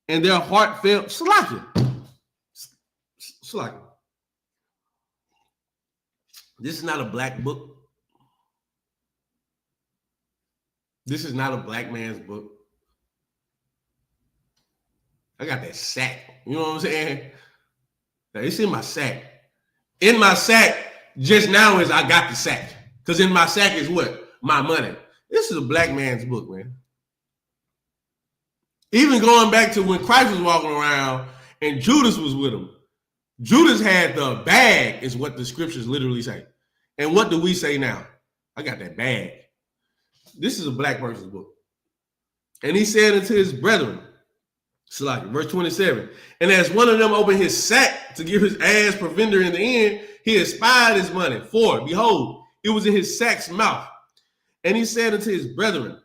And their heart fell slacking. This is not a black book. This is not a black man's book. I got that sack. You know what I'm saying? It's in my sack. In my sack just now is I got the sack. Because in my sack is what? My money. This is a black man's book, man. Even going back to when Christ was walking around and Judas was with him. Judas had the bag, is what the scriptures literally say. And what do we say now? I got that bag. This is a black person's book. And he said unto his brethren, verse 27, and as one of them opened his sack to give his ass provender in the end, he espied his money. For, behold, it was in his sack's mouth. And he said unto his brethren,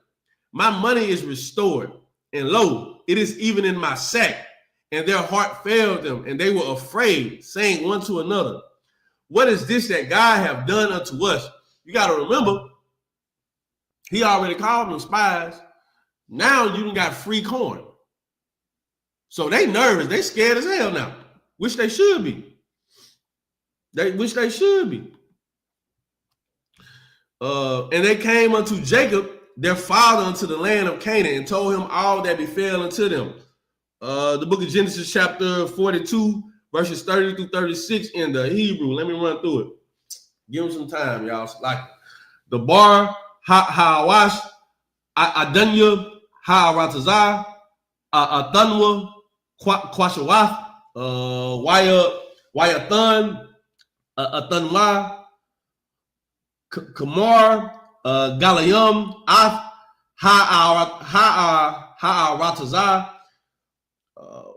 my money is restored, and lo, it is even in my sack. And their heart failed them, and they were afraid, saying one to another, what is this that God have done unto us? You got to remember, he already called them spies. Now you got free coin. So they nervous. They scared as hell now. Which they should be. And they came unto Jacob, their father, unto the land of Canaan, and told him all that befell unto them. The book of Genesis, chapter 42, verses 30 through 36 in the Hebrew. Let me run through it. Give them some time, y'all. Like the bar, Hawash, Adunya, Ha'aratazah, Athunwa, Quashawath, Wyathon, Athunwa, Kamar, Galayum, Ath, Ha'aratazah,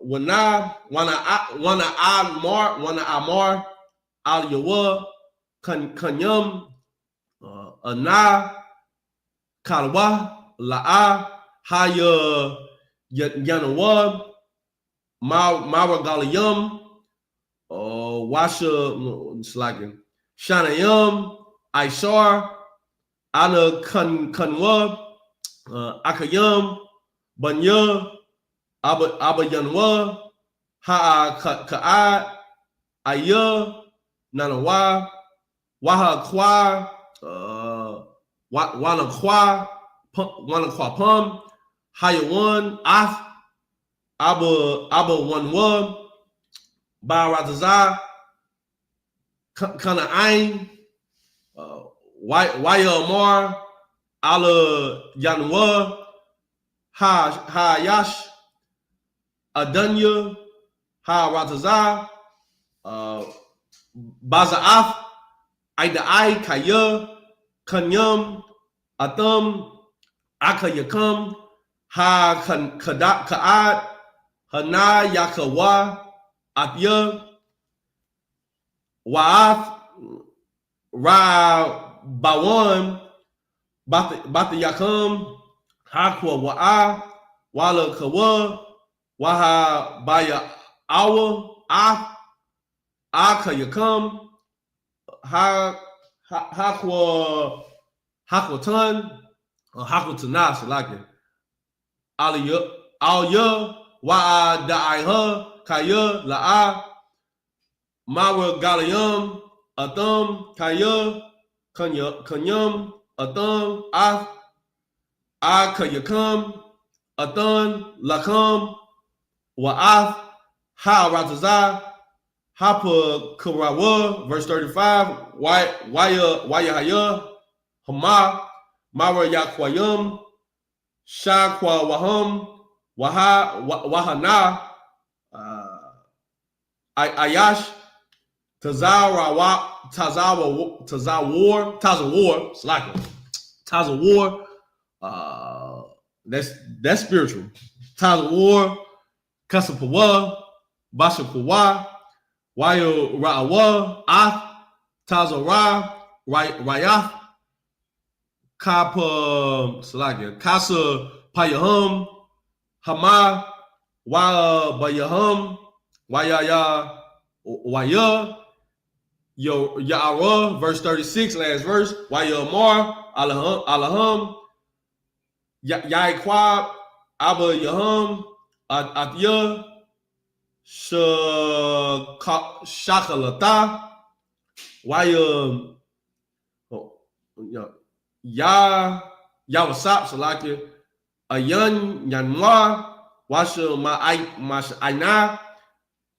Wana Amar, Al Yawa, Kanyum, Ana, Kalwa, La'a, Haya Yanawa, Mara Galayum, Washa Slacken, Shanayum, Ishar, Ana Kanwa, Akayum, Banya, Abba Yanwa, Ka'ad, Aya, Nanawa, Waha Kwa, Wanakwa Pum, Hayawan, Ath, Abba Wanwa, Baratazah, Kana'ain, Waya Amar, Ala Yanwa, Hayash, Adunya, Haratazah, Baza'af, Aida'ai, Kaya, Kanyum, Atham, Akayakam, Ka'ad, Hana Yakawa, Athya, Wa'ath, Ra Bawan, Bata Yakam, Hakwa Wa'a, Wala Kawa, Waha Baya Awa, Akayakam, Hakwatan, Hakwatanah, like it. Alya, Wa'a Da'iha, Kaya, La'a, Mara Galayum, Atham, Kaya, Kanyum, Atham, Akayakam, Athan, Lakam, Wa'ath, Ha'aratazah, Hapa Karawa, verse 35, Wayahaya, Hama, Mara Yakwayum, Shakwa Waham, Wahana, Ayash, Tazawar, that's spiritual. Tazawar, Kasapawa, Bashapawa, Wayo Ra'awa, Ath, Tazara, Rayath, Kapa Salakia, Kasa Payahum, Hama, Bayahum, Waya, Ya'ara, verse 36, last verse, Wayamar, Alahum, Yaikwab, Abba Yahum, Athya, Shakalata, Waya, Yawasap, Salakia, Ayan, Yanwa, Washa Aina,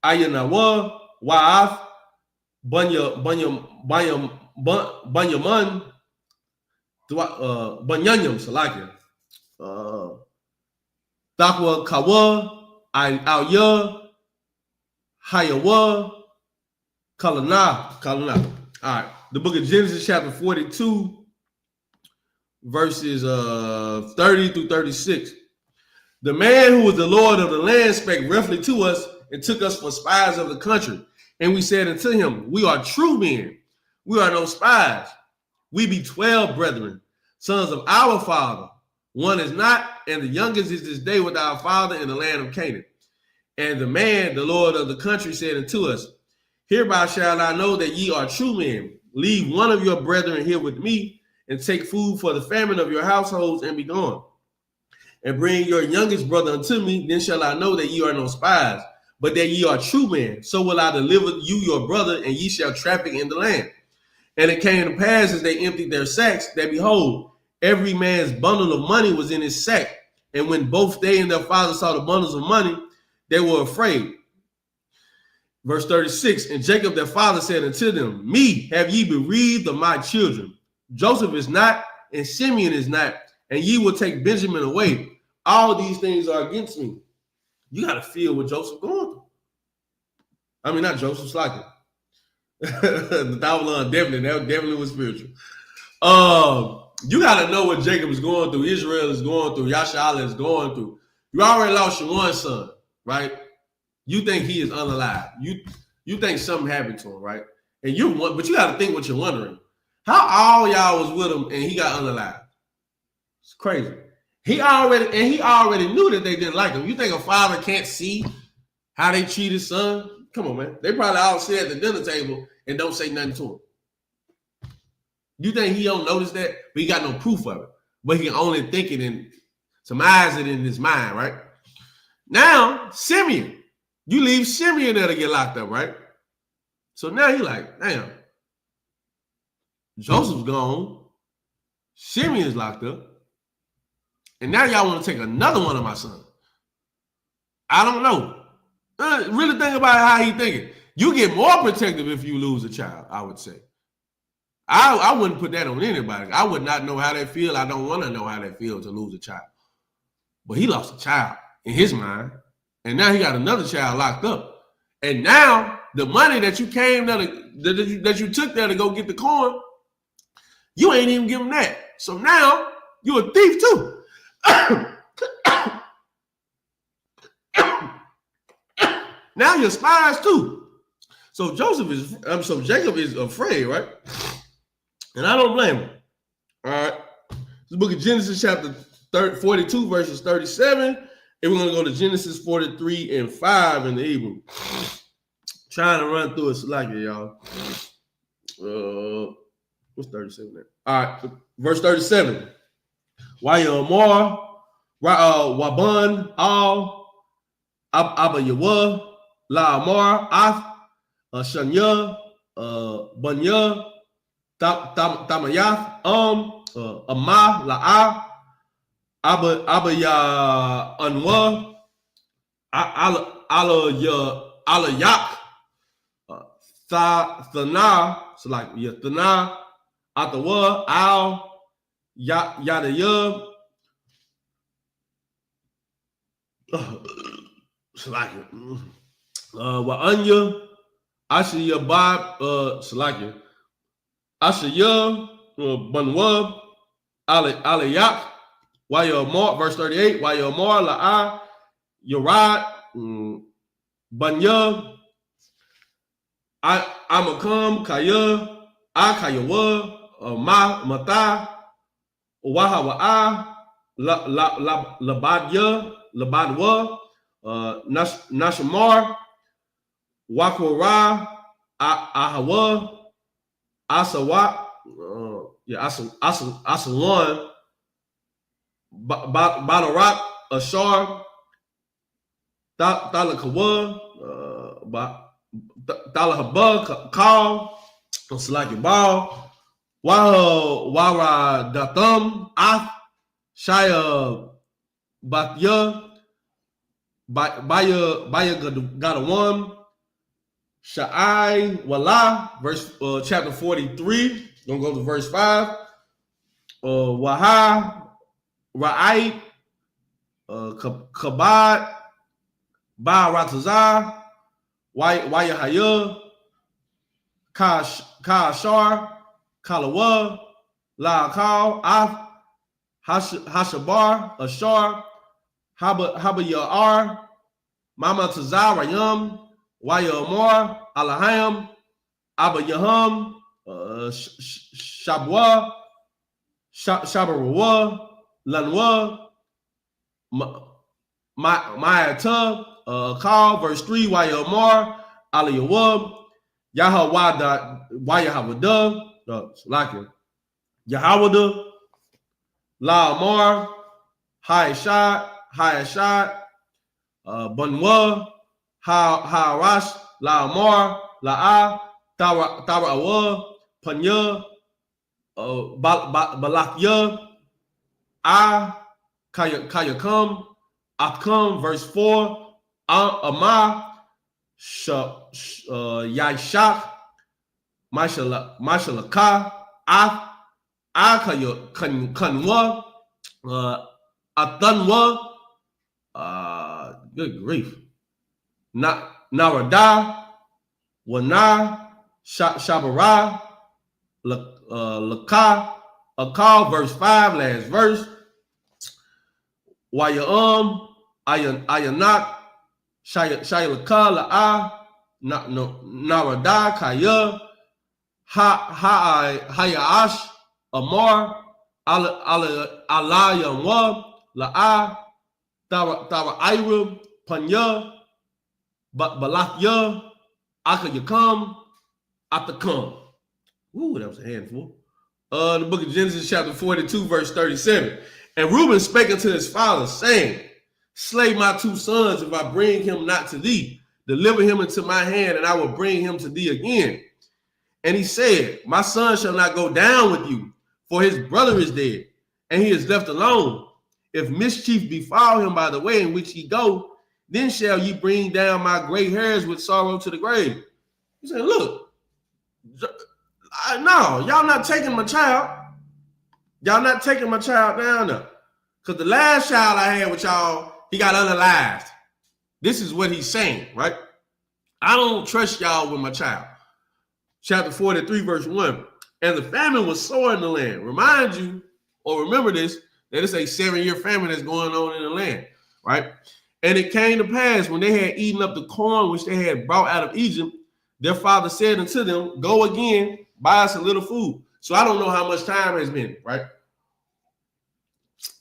Ayanawa, Wa'af, Banyaman, Banyanyam, Salakia, Dakwa Kawa, Alya, Hayawa, Kalana. All right. The book of Genesis, chapter 42, verses 30 through 36. The man who was the Lord of the land spake roughly to us and took us for spies of the country. And we said unto him, we are true men. We are no spies. We be 12 brethren, sons of our father. One is not, and the youngest is this day with our father in the land of Canaan. And the man, the Lord of the country, said unto us, hereby shall I know that ye are true men. Leave one of your brethren here with me, and take food for the famine of your households, and be gone. And bring your youngest brother unto me, then shall I know that ye are no spies, but that ye are true men. So will I deliver you your brother, and ye shall traffic in the land. And it came to pass, as they emptied their sacks, that behold, every man's bundle of money was in his sack. And when both they and their father saw the bundles of money, they were afraid. Verse 36, and Jacob their father said unto them, me have ye bereaved of my children. Joseph is not, and Simeon is not, and ye will take Benjamin away. All these things are against me. You got to feel what Joseph going through. I mean, not Joseph's like it. The Babylon definitely was spiritual. You got to know what Jacob is going through, Israel is going through, Yashala is going through. You already lost your one son, right? You think he is unalive. You think something happened to him, right? And but you got to think what you're wondering. How all y'all was with him and he got unalive? It's crazy. He already knew that they didn't like him. You think a father can't see how they treat his son? Come on, man. They probably all sit at the dinner table and don't say nothing to him. You think he don't notice that? But he got no proof of it. But he can only think it and surmise it in his mind, right? Now, Simeon. You leave Simeon there to get locked up, right? So now he like, damn. Joseph's gone. Simeon's locked up. And now y'all want to take another one of my sons. I don't know. Really think about how he thinking. You get more protective if you lose a child, I would say. I wouldn't put that on anybody. I would not know how that feel. I don't want to know how that feels to lose a child. But he lost a child in his mind. And now he got another child locked up. And now the money that you came there that you took there to go get the corn, you ain't even give him that. So now you're a thief too. Now you're spies too. So Jacob is afraid, right? And I don't blame him. All right. This book of Genesis chapter 42 verses 37. And we're going to go to Genesis 43 and 5 in the Hebrew. Trying to run through it slightly, y'all. What's 37 there? All right. Verse 37. Wayamar, Waban, Al, Abba Yawa, La Amar, Ath, Shanya, Banya, Tamayath, Amah, La'ah, Abba Ya Anwa, Ala Yak, Thana, so like Thana, Atawa, Al, Yada Ya, so like Wa'anya, Ashiya Bab, Salakia, Ashiya, Banwa, Alayak, Wayamar, verse 38, Wayamar, La'ah, Yarad, Banya, Amakam, Kaya, Akayawa, Mata, Wahawa'a, Labadya, Labadwa, Nashamar, Wakora, Ahawa, Asawa, Asawan, Balarak, Ashar, Talakawa, Talahaba, Kal, Salaki Bal, Wara Datham, Ath, Shaya Batya, Baya Gadawam, Sha'ai Wala, verse chapter 43. Gonna go to verse 5. Waha Ra'ai Kabad Ba Ratazah Wayahaya Kashar Kalawa La Kal Af Hashabar Ashar Haba Ya'ar Mama Tazah Rayam Wayamor Alaham Abba Yaham Shabwa Shabarawa Lanwa Mayata Kal, verse 3, Wayamar Aliyawab Yahawada Wayahawada Lakin Yahawada La Amar Hayashad Banwa Harash La Amar La'a Tarawa Panya Balakya Kayakam Akam, verse 4, Amah Yaishak Mashalaka Akaya Kanwa Atanwa Good grief. Narada, Wana, Shabara, Laka, Akal, verse 5, last verse. Ayanak, Shayalaka, La'a, Narada, Kaya, Hayash, Amar, Alayamwa, La'a, Tara Ira, Panya, Balakya, Akayakam, Atakam. Ooh, that was a handful. The book of Genesis, chapter 42, verse 37. And Reuben spake unto his father, saying, slay my two sons if I bring him not to thee. Deliver him into my hand, and I will bring him to thee again. And he said, my son shall not go down with you, for his brother is dead, and he is left alone. If mischief befall him by the way in which he go, then shall ye bring down my gray hairs with sorrow to the grave. He said, look, no, y'all not taking my child. Y'all not taking my child down there. Because the last child I had with y'all, he got unalived. This is what he's saying, right? I don't trust y'all with my child. Chapter 43, verse 1. And the famine was sore in the land. Remind you, or remember this, that it's a 7-year famine that's going on in the land, right? And it came to pass when they had eaten up the corn which they had brought out of Egypt, their father said unto them, go again, buy us a little food. So I don't know how much time has been, right?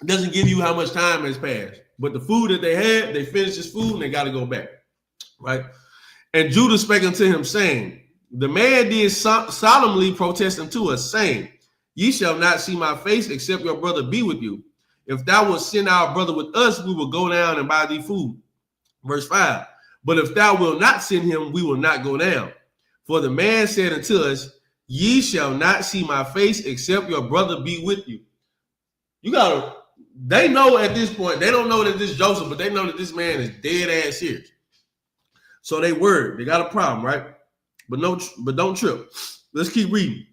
It doesn't give you how much time has passed. But the food that they had, they finished this food and they got to go back, right? And Judah spake unto him, saying, the man did solemnly protest unto us, saying, ye shall not see my face except your brother be with you. If thou wilt send our brother with us, we will go down and buy thee food. Verse 5. But if thou wilt not send him, we will not go down. For the man said unto us, ye shall not see my face except your brother be with you. They know at this point, they don't know that this is Joseph, but they know that this man is dead ass serious. So they worried. They got a problem, right? But don't trip. Let's keep reading.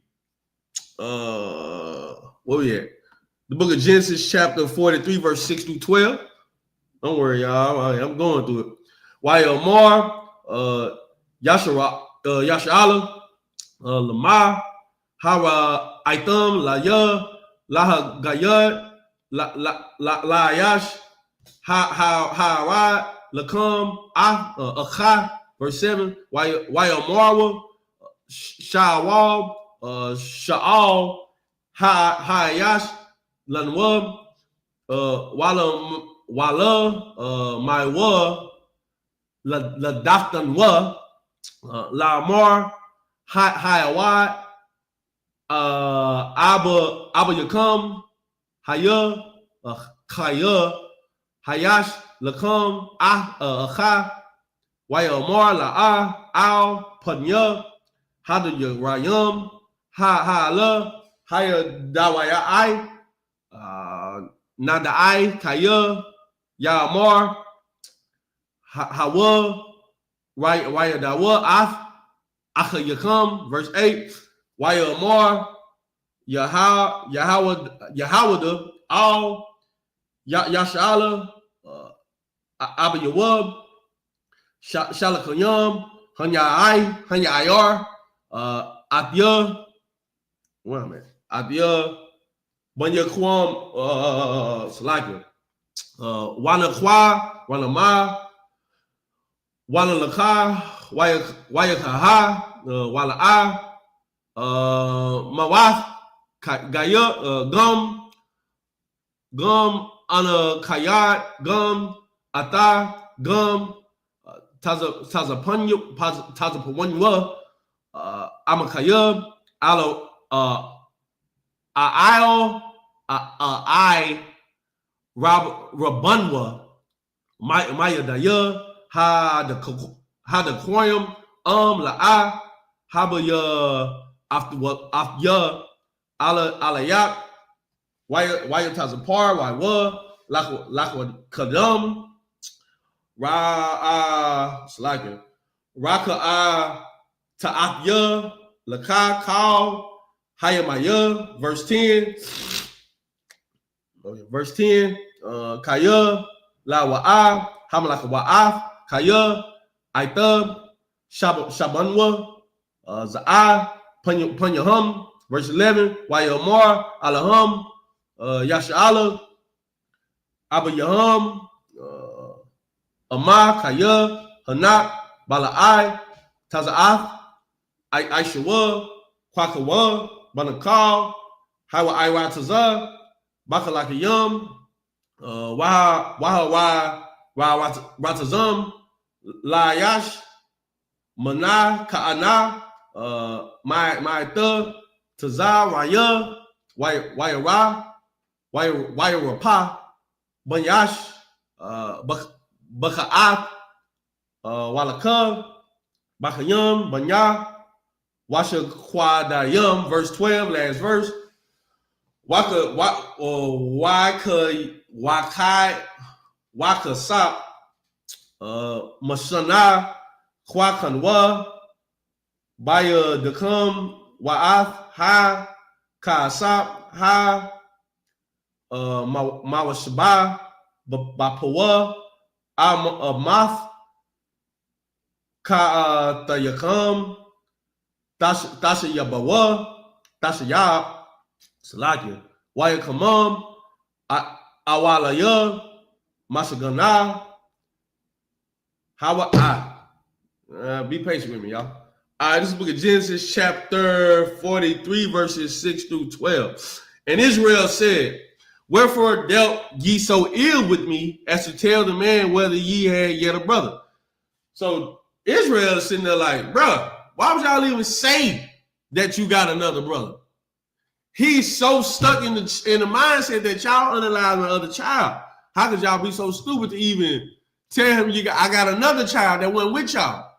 Where we at? The book of Genesis, chapter 43, verse 6 through 12. Don't worry, y'all. I'm going through it. Wayomar, Yashala, Lamar, Hara Aitam, Laya, Laha Gayad, Layash, Hara, Lakam, Akha, verse 7, Wayomar, Shawal, Sha'al, Hayash, Lanwa, Wala, Maiwa, La Daftanwa, Lamar, Hayawat, Abba Yakam, Haya, Kaya, Hayash, Lakam, Akha, Wayomar, La'a, Al, Panya, Hada Rayam, Hala, Haya Dawaya, Nadai, Kaya, Yamar, Hawa, Raya Dawa, Achayakam, verse 8, Wayamar, Yahawada, Al, Yashala, Abayawab, Shalakayam, Hanyayar, Atia, wait a minute, Atia, Banyakwam, Salaka, Wanakwa, Wanama, Wanalaka, Wayakaha, Wala'a, Mawaf, Gaya, Gum, Ana Kayat, Gum, Ata, Gum, Tazapanwa, Amakayab, Alo, I, Rabunwa, Maya Daya, Ha the Koyam, La'a, Habaya, after Alayak, Waya Tazapar, Waiwa, Lakwa Kadam, Slaka, Raka Ta'afya, Laka Kal, Hayamaya, verse 10. Verse 10, Kaya, Lawa'a, Hamalaka Wa'af, Kaya, Aitab, Shabanwa, Za'ah, Punyahum, verse 11, Wayomar, Alahum, Yasha'ala, Abba Yahum, Amar, Kaya, Hanak, Bala'ai, Taza'af, Aishawa, Kwakawa, Banakal, Hawa Iwa Tazah, Bakalakayum, Ratazum, Layash, Mana, Ka'ana, Ma'ita, Tazah, Raya, Wayara, Wayarapa, Banyash, Baka'af, Walaka, Bakayum, Banya, Washa Kwadayum, verse 12, last verse. Wakasap, Mashana, Kwakanwa, Baya Dekam, Wa'ath, Ha, Kasap, Ha, Mawashaba, Bapawa, Amath, Ka Tayakam, Tasha Yabawa, Tasha Yab, Salakia, Wayakamam, Awalaya, Masagana, Hawa. Be patient with me, y'all. All right, this is the book of Genesis, chapter 43, verses 6 through 12. And Israel said, wherefore dealt ye so ill with me as to tell the man whether ye had yet a brother? So Israel is sitting there like, bro, why would y'all even say that you got another brother? He's so stuck in the mindset that y'all unalive another child. How could y'all be so stupid to even tell him I got another child that went with y'all?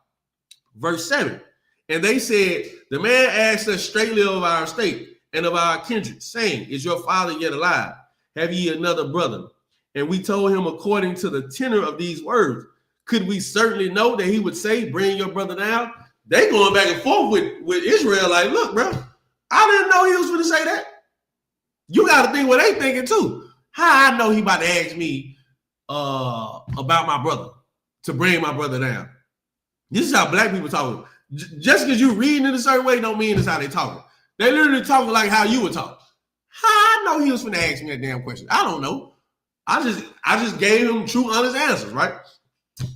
Verse 7. And they said, the man asked us straightly of our estate and of our kindred, saying, is your father yet alive? Have ye another brother? And we told him according to the tenor of these words. Could we certainly know that he would say, bring your brother down? They going back and forth with Israel like, look, bro, I didn't know he was going to say that. You got to think what they thinking too. How I know he about to ask me about my brother, to bring my brother down. This is how black people talk. Just because you reading it a certain way don't mean it's how they talking. They literally talking like how you would talk. How I know he was going to ask me that damn question? I don't know. I just gave him true, honest answers, right?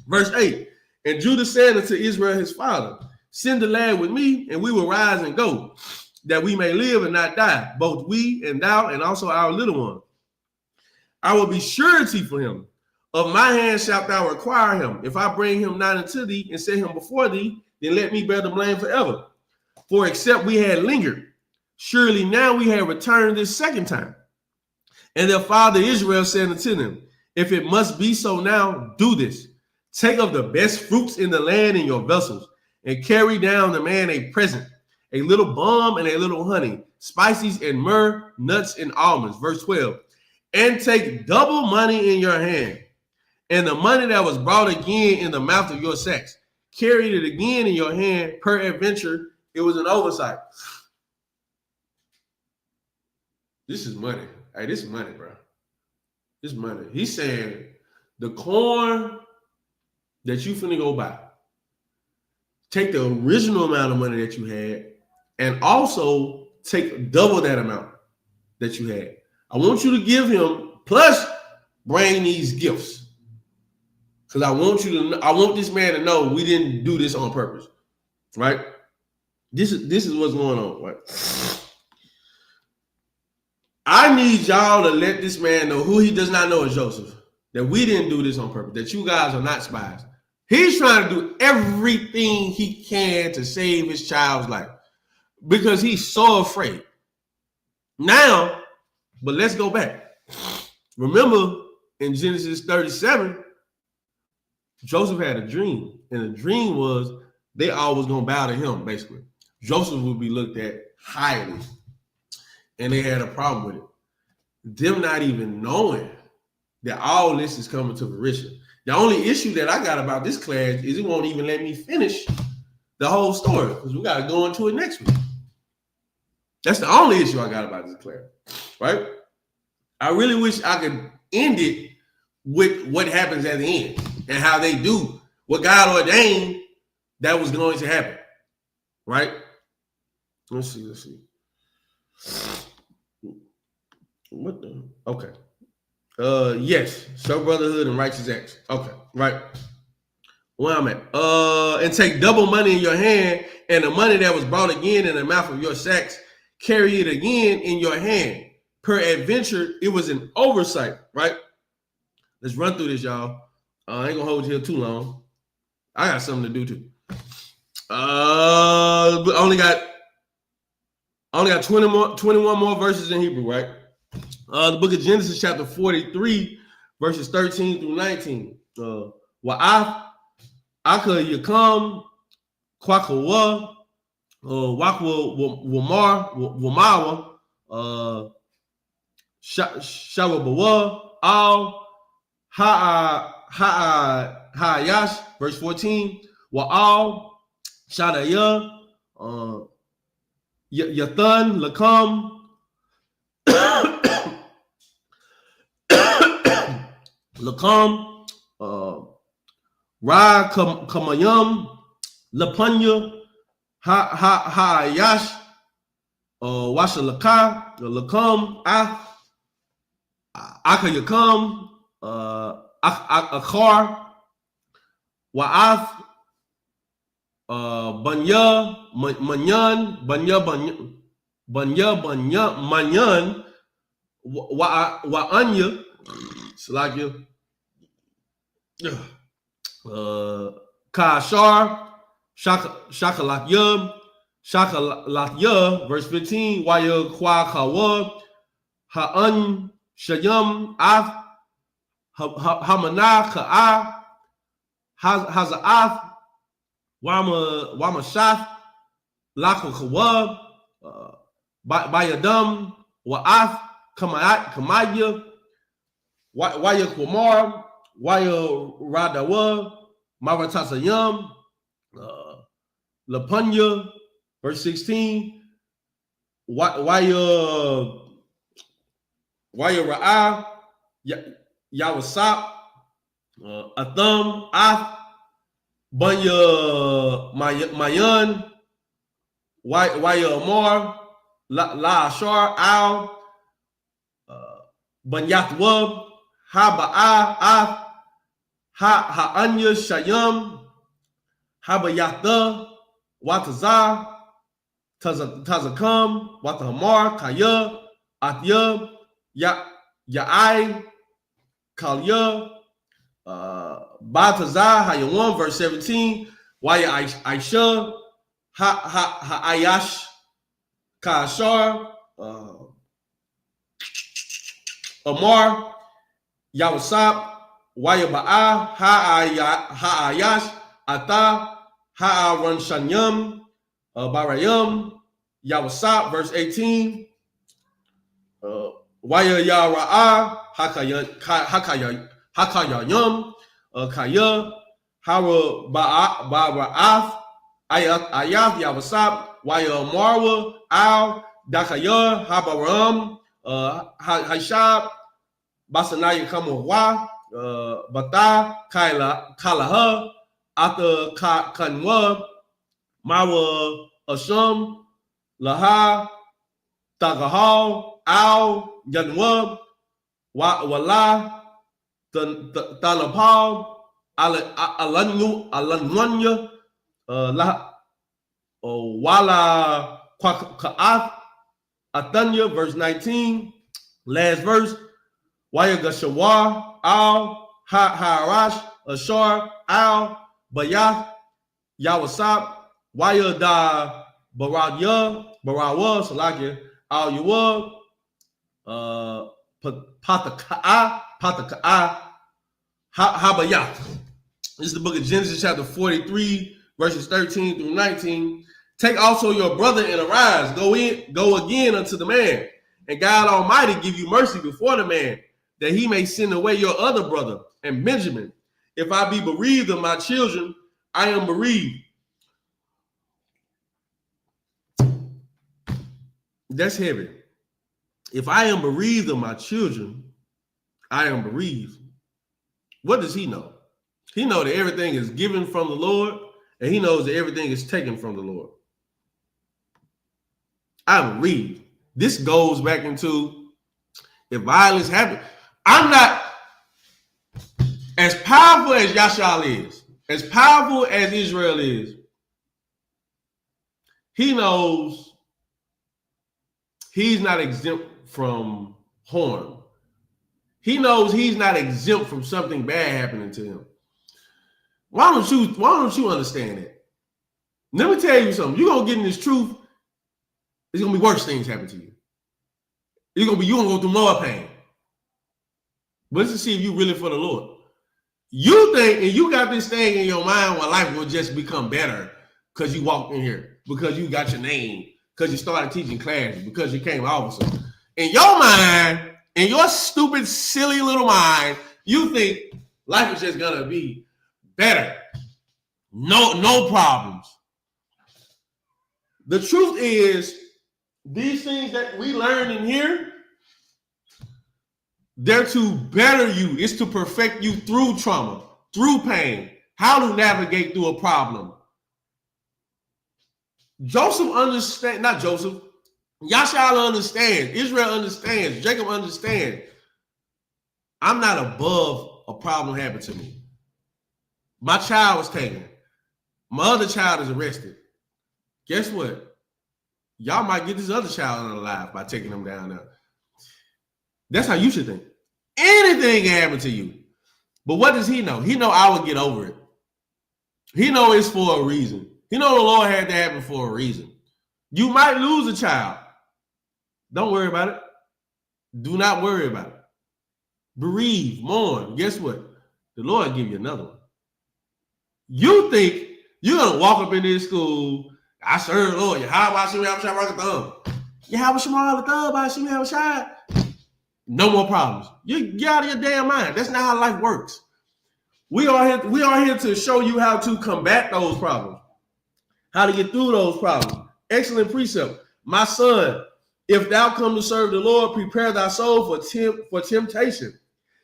Verse 8. And Judah said unto Israel his father, send the lad with me, and we will rise and go, that we may live and not die, both we and thou, and also our little one. I will be surety for him. Of my hand shalt thou require him. If I bring him not unto thee and set him before thee, then let me bear the blame forever. For except we had lingered, surely now we have returned this second time. And their father Israel said unto them, if it must be so now, do this. Take of the best fruits in the land in your vessels, and carry down the man a present, a little balm and a little honey, spices and myrrh, nuts and almonds. Verse 12. And take double money in your hand, and the money that was brought again in the mouth of your sacks. Carried it again in your hand, peradventure, it was an oversight. This is money. Hey, this is money, bro. This is money. He's saying the corn that you finna go buy, take the original amount of money that you had, and also take double that amount that you had. I want you to give him, plus bring these gifts. Because I want this man to know we didn't do this on purpose. Right? This is what's going on, right? I need y'all to let this man know, who he does not know is Joseph, that we didn't do this on purpose, that you guys are not spies. He's trying to do everything he can to save his child's life because he's so afraid. Now, but let's go back. Remember in Genesis 37, Joseph had a dream, and the dream was they all was going to bow to him, basically. Joseph would be looked at highly, and they had a problem with it. Them not even knowing that all this is coming to fruition. The only issue that I got about this class is it won't even let me finish the whole story because we got to go into it next week. That's the only issue I got about this class, right? I really wish I could end it with what happens at the end. and how they do what God ordained that was going to happen. Right? Let's see. What the? Okay. Yes. Show brotherhood and righteous acts. Okay. Right. Where I'm at. And take double money in your hand, and the money that was brought again in the mouth of your sacks, carry it again in your hand. Peradventure, it was an oversight, right? Let's run through this, y'all. I ain't gonna hold you here too long. I got something to do too. But only got 21 more verses in Hebrew, right? The book of Genesis, chapter 43, verses 13 through 19. Wa'af Aka Yakam Kwakawa Wakwa Wamawa Shawabawa Al Ha'ayash, verse 14. Wa'al Shadaya Yathan Lakam Lakam Ra Kamayam Lapanya Ha'ayash Washalaka Lakam Akayakam Akar Wa'af Banya Manyan Manyan Wa'anya Salakia Kashar Shakalakyum Shakalatya, verse 15. Waya Kwakawa Ha'an Shayam Af Hamana Ka'a Haza'af Wama Shaf Lakakawa Bayadam Wa'af Kamaya Waya Kwamar Waya Radawa Maratasayam Lapanya, verse 16. Waya Ra'ah Yawasap Atham Af Banya Mayan Waya Amar La Ashar Al Banyathwa Haba'a Af Ha'anya Shayam Habayatha Watazah Tazakam Watahamar Kaya Athya Ya'ai Kalya Batazah Hayawam, verse 17. Waya Aisha Ha'ayash Kashar Amar Yawasap Waya Ba'a Ha'ayash Ata Ha'aran Shanyam Barayam Yawasap, verse 18. Waya Yara'ah Hakayayam Kaya Hara Ba'af Ayath Yawasap Waya Marwa Al Dakaya Habaram Hashab Basanaya Kamwa Bata Kalaha Ata Kanwa Mawa Asham Laha Tagahal Al Yanwa Wala Talapal Alanwanya Wala Ka'ath Athanya, verse 19. Last verse. Waya Gashawar Al Harash Ashar Al Bayath Yawasap Waya Da Barawa Salakia Al Yuwa Pataka'a Habayath. This is the book of Genesis, chapter 43, verses 13 through 19. Take also your brother and arise, go again unto the man, and God Almighty give you mercy before the man, that he may send away your other brother and Benjamin. If I be bereaved of my children, I am bereaved. That's heavy. If I am bereaved of my children, I am bereaved. What does he know? He knows that everything is given from the Lord, and he knows that everything is taken from the Lord. I read. This goes back into if violence happens. I'm not as powerful as Yashal is, as powerful as Israel is. He knows he's not exempt from harm. He knows he's not exempt from something bad happening to him. Why don't you understand that? Let me tell you something. You're gonna get in this truth. It's gonna be worse things happen to you. You're gonna go through more pain. But let's see if you really for the Lord. You think, and you got this thing in your mind where life will just become better because you walked in here, because you got your name, because you started teaching classes, because you became an officer. In your mind, in your stupid, silly little mind, you think life is just gonna be better. No problems. The truth is, these things that we learn in here, they're to better you. It's to perfect you through trauma, through pain, how to navigate through a problem. Yashal understands. Israel understands. Jacob understands. I'm not above a problem happened to me. My child was taken. My other child is arrested. Guess what? Y'all might get this other child alive by taking them down there. That's how you should think. Anything can happen to you. But what does he know? He know I will get over it. He know it's for a reason. He know the Lord had to happen for a reason. You might lose a child. Don't worry about it. Do not worry about it. Bereave, mourn. Guess what? The Lord will give you another one. You think you're going to walk up in this school, I serve the Lord. No more problems. You get out of your damn mind. That's not how life works. We are here to show you how to combat those problems, how to get through those problems. Excellent precept. My son, if thou come to serve the Lord, prepare thy soul for temptation.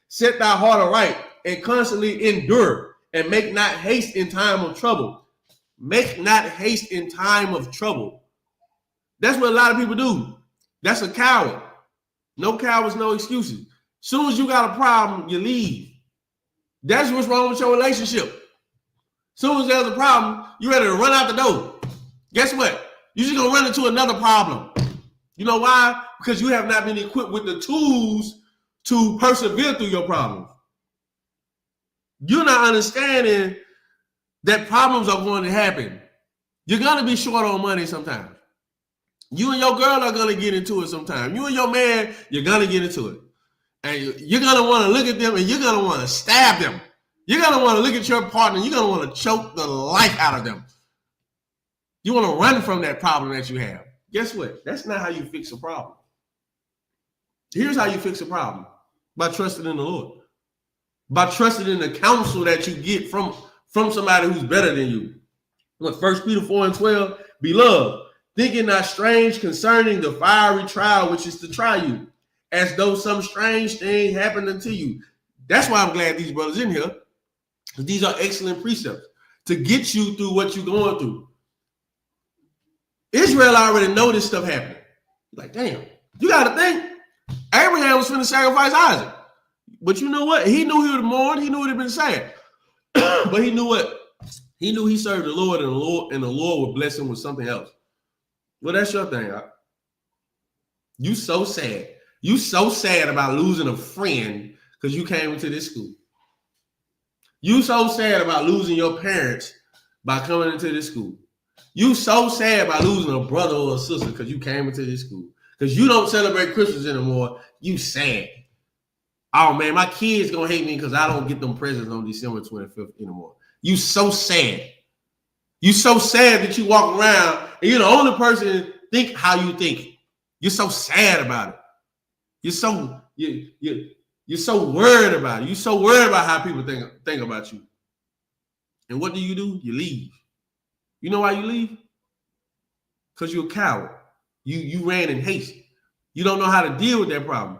Set thy heart aright and constantly endure, and make not haste in time of trouble. Make not haste in time of trouble. That's what a lot of people do. That's a coward. No cowards, no excuses. Soon as you got a problem, you leave. That's what's wrong with your relationship. Soon as there's a problem, you're ready to run out the door. Guess what? You're just going to run into another problem. You know why? Because you have not been equipped with the tools to persevere through your problems. You're not understanding that problems are going to happen. You're going to be short on money sometimes. You and your girl are going to get into it sometime. You and your man, you're going to get into it. And you're going to want to look at them and you're going to want to stab them. You're going to want to look at your partner and you're going to want to choke the life out of them. You want to run from that problem that you have. Guess what? That's not how you fix a problem. Here's how you fix a problem. By trusting in the Lord. By trusting in the counsel that you get from somebody who's better than you. What 1 Peter 4:12, beloved, thinking not strange concerning the fiery trial which is to try you, as though some strange thing happened unto you. That's why I'm glad these brothers in here, because these are excellent precepts to get you through what you're going through. Israel already know this stuff happening. Like, damn, you got to think. Abraham was finna sacrifice Isaac. But you know what? He knew he would have mourned. He knew it had been sad. But he knew what? He knew he served the Lord, and the Lord would bless him with something else. Well, that's your thing. You so sad. You so sad about losing a friend because you came into this school. You so sad about losing your parents by coming into this school. You so sad about losing a brother or a sister because you came into this school. Because you don't celebrate Christmas anymore. You sad. Oh, man, my kids going to hate me because I don't get them presents on December 25th anymore. You so sad. You so sad that you walk around and you're the only person think how you think. You're so sad about it. You're so worried about it. You're so worried about how people think about you. And what do? You leave. You know why you leave? Because you're a coward. You ran in haste. You don't know how to deal with that problem.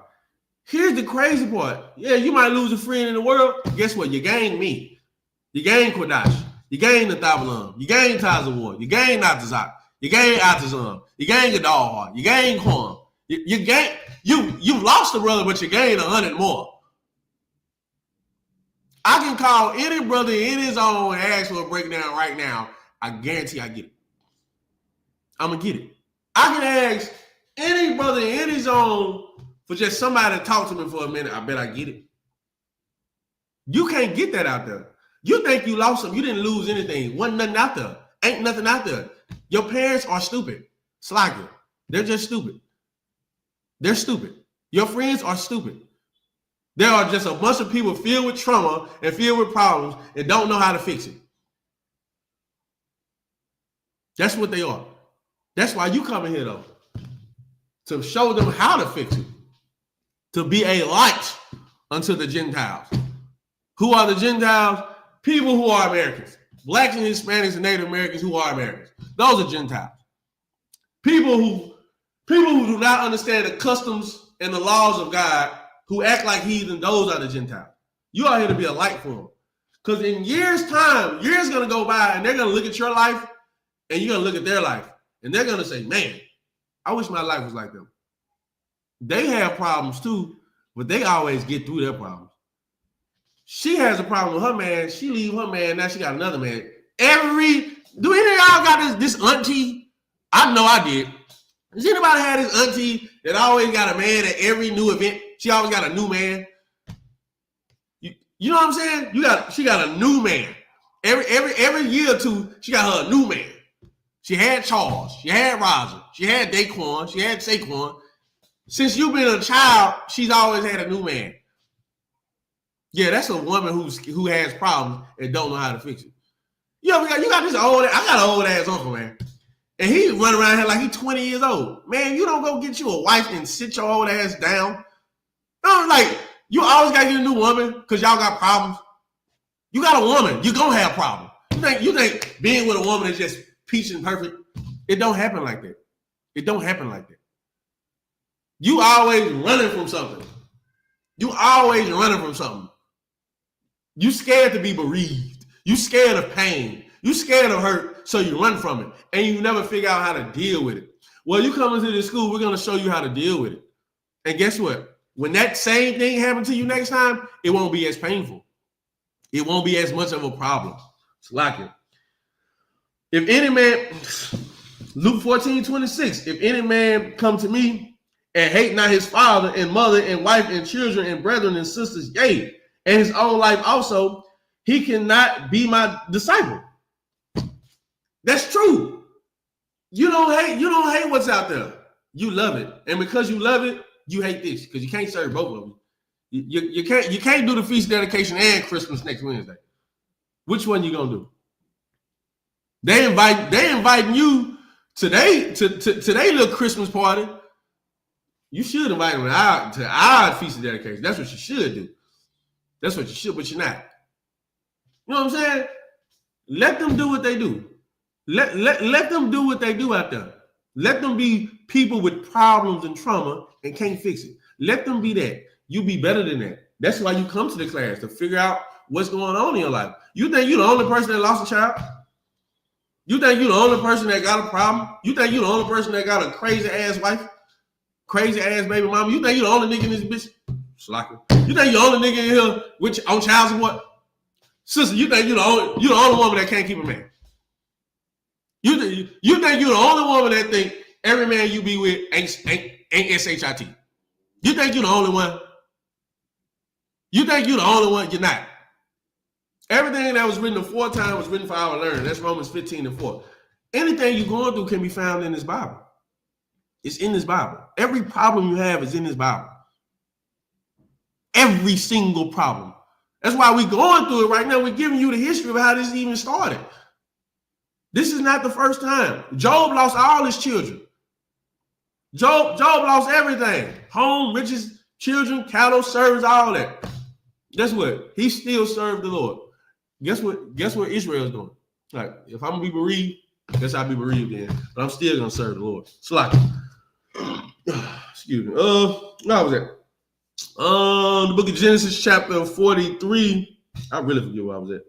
Here's the crazy part. Yeah, you might lose a friend in the world. Guess what? You gained me. You gain Kodash. You gain the Thabalam. You gain Tazawar. You gain Natazak. You gain Atazam. You gain Gadalhar. You gain Korn. You've lost a brother, but you gained 100 more. I can call any brother in his own and ask for a breakdown right now. I guarantee I get it. I'm going to get it. I can ask any brother in his own for just somebody to talk to me for a minute. I bet I get it. You can't get that out there. You think you lost them. You didn't lose anything. Wasn't nothing out there. Ain't nothing out there. Your parents are stupid. Slacker. They're just stupid. They're stupid. Your friends are stupid. There are just a bunch of people filled with trauma and filled with problems and don't know how to fix it. That's what they are. That's why you come in here, though, to show them how to fix it, to be a light unto the Gentiles. Who are the Gentiles? People who are Americans. Blacks and Hispanics and Native Americans who are Americans. Those are Gentiles. People who do not understand the customs and the laws of God, who act like heathen, those are the Gentiles. You are here to be a light for them. Because in years' time, years going to go by, and they're going to look at your life, and you're going to look at their life, and they're going to say, man, I wish my life was like them. They have problems too, but they always get through their problems. She has a problem with her man. She leave her man. Now she got another man. Do any of y'all got this auntie? I know I did. Does anybody have this auntie that always got a man at every new event? She always got a new man. You know what I'm saying? She got a new man. Every year or two, she got her a new man. She had Charles. She had Roger. She had Daquan. She had Saquon. Since you've been a child, she's always had a new man. Yeah, that's a woman who has problems and don't know how to fix it. You got this old. I got an old ass uncle, man, and he run around here like he's 20 years old. Man, you don't go get you a wife and sit your old ass down. Like you always gotta get a new woman because y'all got problems. You got a woman, you gonna have problems. You think being with a woman is just peach and perfect? It don't happen like that. It don't happen like that. You always running from something. You always running from something. You scared to be bereaved. You scared of pain. You scared of hurt, so you run from it. And you never figure out how to deal with it. Well, you come into this school, we're going to show you how to deal with it. And guess what? When that same thing happens to you next time, it won't be as painful. It won't be as much of a problem. It's like it. If any man, Luke 14:26, if any man come to me and hate not his father and mother and wife and children and brethren and sisters, yea, and his own life also, he cannot be my disciple. That's true. You don't hate what's out there. You love it. And because you love it, you hate this because you can't serve both of them. You can't do the feast dedication and Christmas next Wednesday. Which one you gonna do? They inviting you today to their little Christmas party. You should invite them to our feast of dedication. That's what you should do. That's what you should, but you're not. You know what I'm saying? Let them do what they do. Let them do what they do out there. Let them be people with problems and trauma and can't fix it. Let them be that. You be better than that. That's why you come to the class, to figure out what's going on in your life. You think you're the only person that lost a child? You think you're the only person that got a problem? You think you're the only person that got a crazy ass wife? Crazy ass baby mama? You think you're the only nigga in this bitch? Slacker. You think you're the only nigga in here on child support? Sister, you think you're the only woman that can't keep a man? You think you're the only woman that think every man you be with ain't SHIT? You think you're the only one? You think you're the only one? You're not. Everything that was written aforetime was written for our learning. That's Romans 15:4. Anything you're going through can be found in this Bible. It's in this Bible. Every problem you have is in this Bible. Every single problem. That's why we're going through it right now. We're giving you the history of how this even started. This is not the first time. Job lost all his children. Job lost everything. Home, riches, children, cattle, servants, all that. Guess what? He still served the Lord. Guess what Israel's doing? Like, if I'm gonna be bereaved, guess I'll be bereaved then. But I'm still gonna serve the Lord. So like, excuse me. Where was that? The book of Genesis, chapter 43. I really forget where I was at.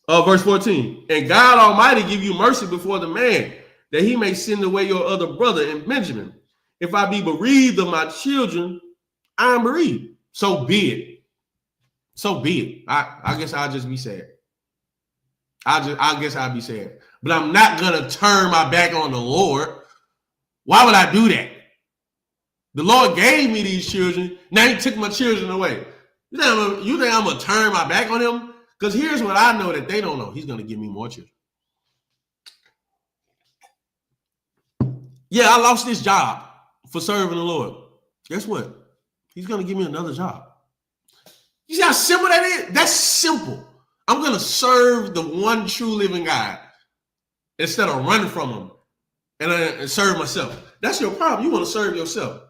Verse 14. And God Almighty give you mercy before the man, that he may send away your other brother and Benjamin. If I be bereaved of my children, I am bereaved. So be it. So be it. I guess I'll just be sad. I guess I'll be sad. But I'm not gonna turn my back on the Lord. Why would I do that? The Lord gave me these children. Now he took my children away. You think I'm gonna turn my back on him? Because here's what I know that they don't know. He's gonna give me more children. Yeah, I lost this job for serving the Lord. Guess what? He's gonna give me another job. You see how simple that is? That's simple. I'm gonna serve the one true living God instead of running from him and serve myself. That's your problem. You want to serve yourself.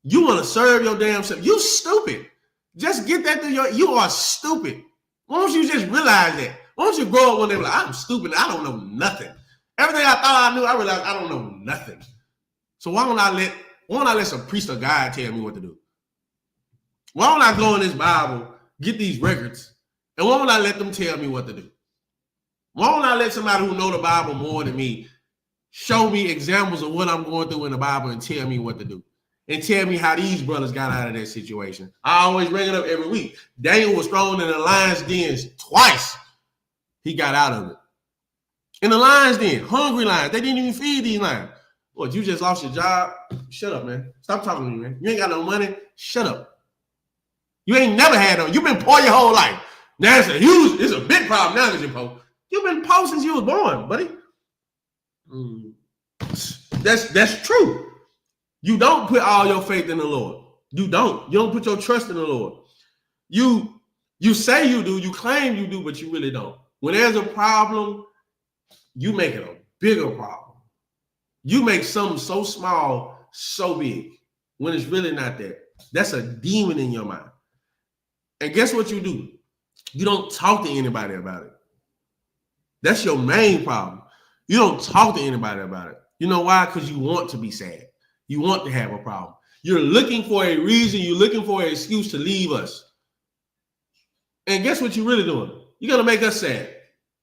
You want to serve your damn self. You stupid. Just get that to you are stupid. Why don't you just realize that? Why don't you grow up one day like, I'm stupid. I don't know nothing. Everything I thought I knew, I realized I don't know nothing. So why don't I let some priest or God tell me what to do? Why don't I go in this Bible, get these records, and why don't I let them tell me what to do? Why don't I let somebody who know the Bible more than me show me examples of what I'm going through in the Bible and tell me what to do? And tell me how these brothers got out of that situation. I always bring it up every week. Daniel was thrown in the lion's den twice. He got out of it. In the lion's den, hungry lions. They didn't even feed these lions. What, you just lost your job? Shut up, man. Stop talking to me, man. You ain't got no money. Shut up. You ain't never had no. You've been poor your whole life. Now it's a big problem now that you're poor. You've been poor since you was born, buddy. That's true. You don't put all your faith in the Lord. You don't. You don't put your trust in the Lord. You say you do, you claim you do, but you really don't. When there's a problem, you make it a bigger problem. You make something so small, so big, when it's really not that. That's a demon in your mind. And guess what you do? You don't talk to anybody about it. That's your main problem. You don't talk to anybody about it. You know why? Because you want to be sad. You want to have a problem. You're looking for a reason. You're looking for an excuse to leave us. And guess what you're really doing? You're going to make us sad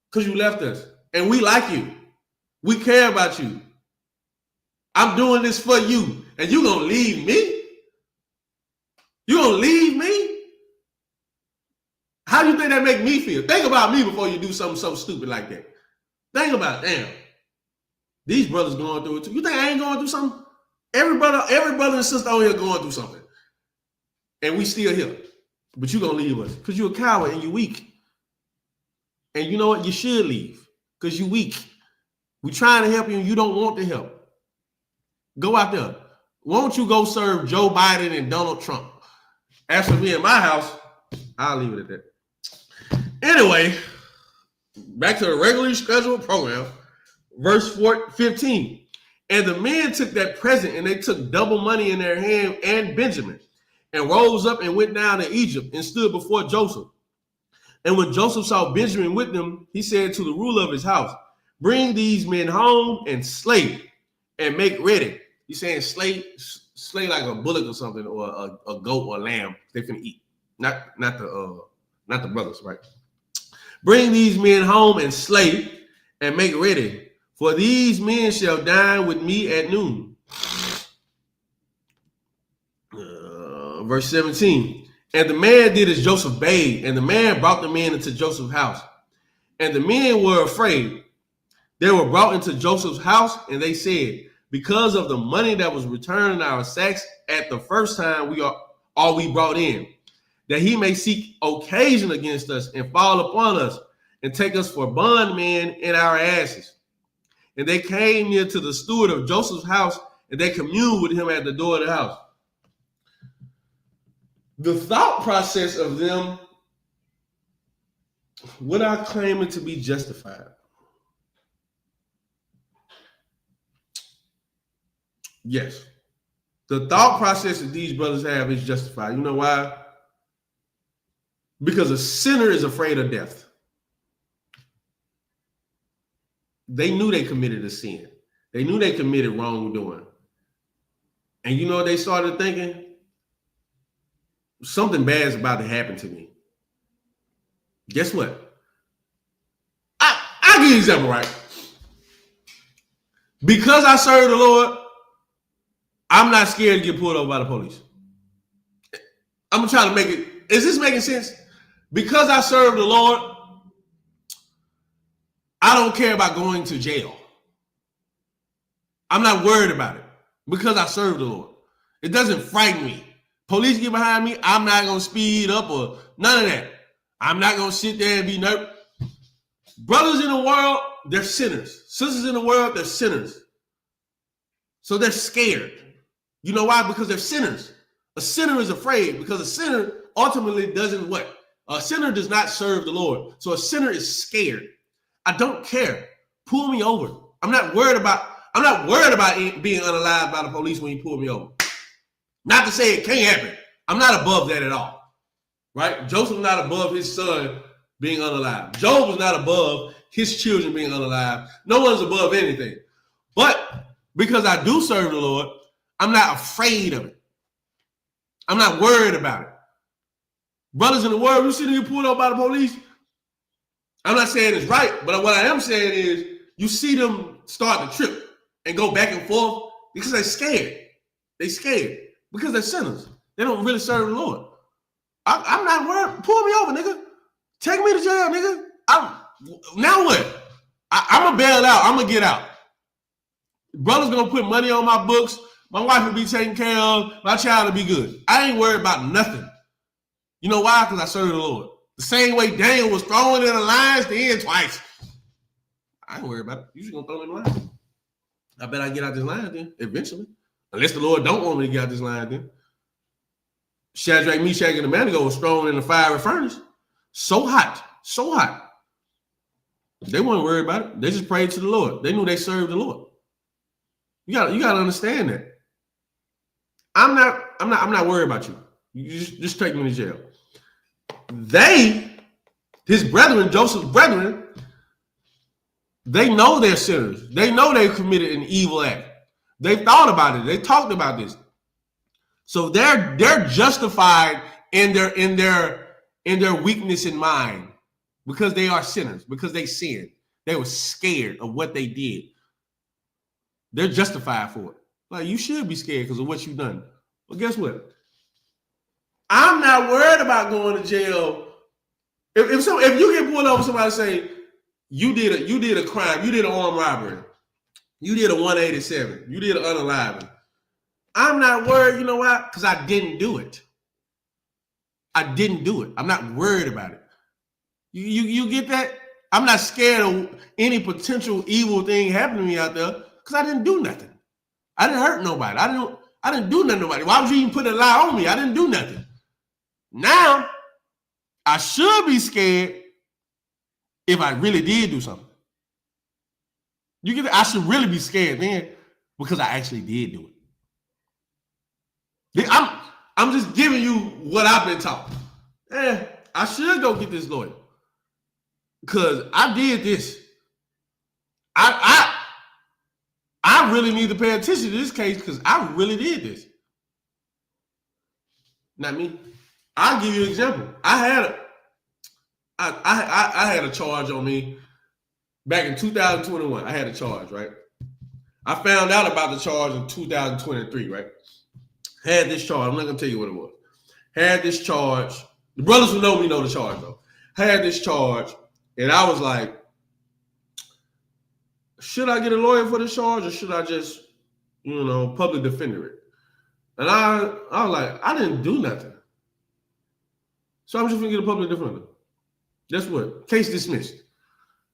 because you left us. And we like you. We care about you. I'm doing this for you. And you're going to leave me? You're going to leave me? How do you think that make me feel? Think about me before you do something so stupid like that. Think about it. Damn. These brothers going through it too. You think I ain't going through something? Every brother and sister out here going through something. And we still here. But you're going to leave us because you're a coward and you're weak. And you know what? You should leave because you're weak. We're trying to help you and you don't want to help. Go out there. Why don't you go serve Joe Biden and Donald Trump? As for me in my house, I'll leave it at that. Anyway, back to the regularly scheduled program. Verse 15. And the men took that present and they took double money in their hand and Benjamin and rose up and went down to Egypt and stood before Joseph. And when Joseph saw Benjamin with them, he said to the ruler of his house, bring these men home and slay and make ready. He's saying slay like a bullock or something, or a goat or a lamb they finna eat. Not the brothers, right? Bring these men home and slay and make ready, for these men shall dine with me at noon. Verse 17. And the man did as Joseph bade, and the man brought the men into Joseph's house. And the men were afraid. They were brought into Joseph's house, and they said, because of the money that was returned in our sacks at the first time we brought in, that he may seek occasion against us and fall upon us and take us for bondmen in our asses. And they came near to the steward of Joseph's house, and they communed with him at the door of the house. The thought process of them, without claiming to be justified. Yes. The thought process that these brothers have is justified. You know why? Because a sinner is afraid of death. They knew they committed a sin. They knew they committed wrongdoing. And you know what they started thinking? Something bad is about to happen to me. Guess what? you an example, right? Because I serve the Lord, I'm not scared to get pulled over by the police. I'm gonna try to make it. Is this making sense? Because I serve the Lord, I don't care about going to jail. I'm not worried about it because I serve the Lord. It doesn't frighten me. Police get behind me, I'm not gonna speed up or none of that. I'm not gonna sit there and be nervous. Brothers in the world, they're sinners. Sisters in the world, they're sinners. So they're scared. You know why? Because they're sinners. A sinner is afraid because a sinner ultimately doesn't what? A sinner does not serve the Lord. So a sinner is scared. I don't care. Pull me over. I'm not worried about being unalived by the police when you pull me over. Not to say it can't happen. I'm not above that at all. Right? Joseph's not above his son being unalived. Job was not above his children being unalived. No one's above anything. But because I do serve the Lord, I'm not afraid of it. I'm not worried about it. Brothers in the world, you see them get pulled over by the police. I'm not saying it's right, but what I am saying is you see them start to trip and go back and forth because they're scared. They're scared because they're sinners. They don't really serve the Lord. I'm not worried. Pull me over, nigga. Take me to jail, nigga. Now what? I'm going to bail out. I'm going to get out. Brother's going to put money on my books. My wife will be taken care of. My child will be good. I ain't worried about nothing. You know why? Because I serve the Lord. The same way Daniel was thrown in the lions to end twice. I ain't worried about it. You just going to throw me in the line. I bet I get out this line then, eventually. Unless the Lord don't want me to get out this line then. Shadrach, Meshach, and Abednego was thrown in the fiery furnace. So hot. So hot. They weren't worried about it. They just prayed to the Lord. They knew they served the Lord. You got to understand that. I'm not worried about you. You just take me to jail. His brethren, Joseph's brethren, they know they're sinners. They know they committed an evil act. They thought about it. They talked about this. So they're justified in their weakness in mind because they are sinners, because they sinned. They were scared of what they did. They're justified for it. Like, you should be scared because of what you've done. Well, guess what? I'm not worried about going to jail. If you get pulled over, somebody say you did a crime, you did an armed robbery, you did a 187, you did an unaliving. I'm not worried. You know why? Because I didn't do it. I didn't do it. I'm not worried about it. You get that? I'm not scared of any potential evil thing happening to me out there because I didn't do nothing. I didn't hurt nobody. I didn't do nothing to nobody. Why would you even put a lie on me? I didn't do nothing. Now, I should be scared if I really did do something. You get it? I should really be scared then because I actually did do it. I'm just giving you what I've been taught. I should go get this lawyer because I did this. I really need to pay attention to this case because I really did this. Not me. I'll give you an example. I had a charge on me back in 2021. I had a charge, right? I found out about the charge in 2023, right? Had this charge. I'm not going to tell you what it was. Had this charge. The brothers who know me know the charge, though. Had this charge, and I was like, should I get a lawyer for this charge or should I just, public defender it? And I was like, I didn't do nothing. So I'm just going to get a public defender. Guess what? Case dismissed.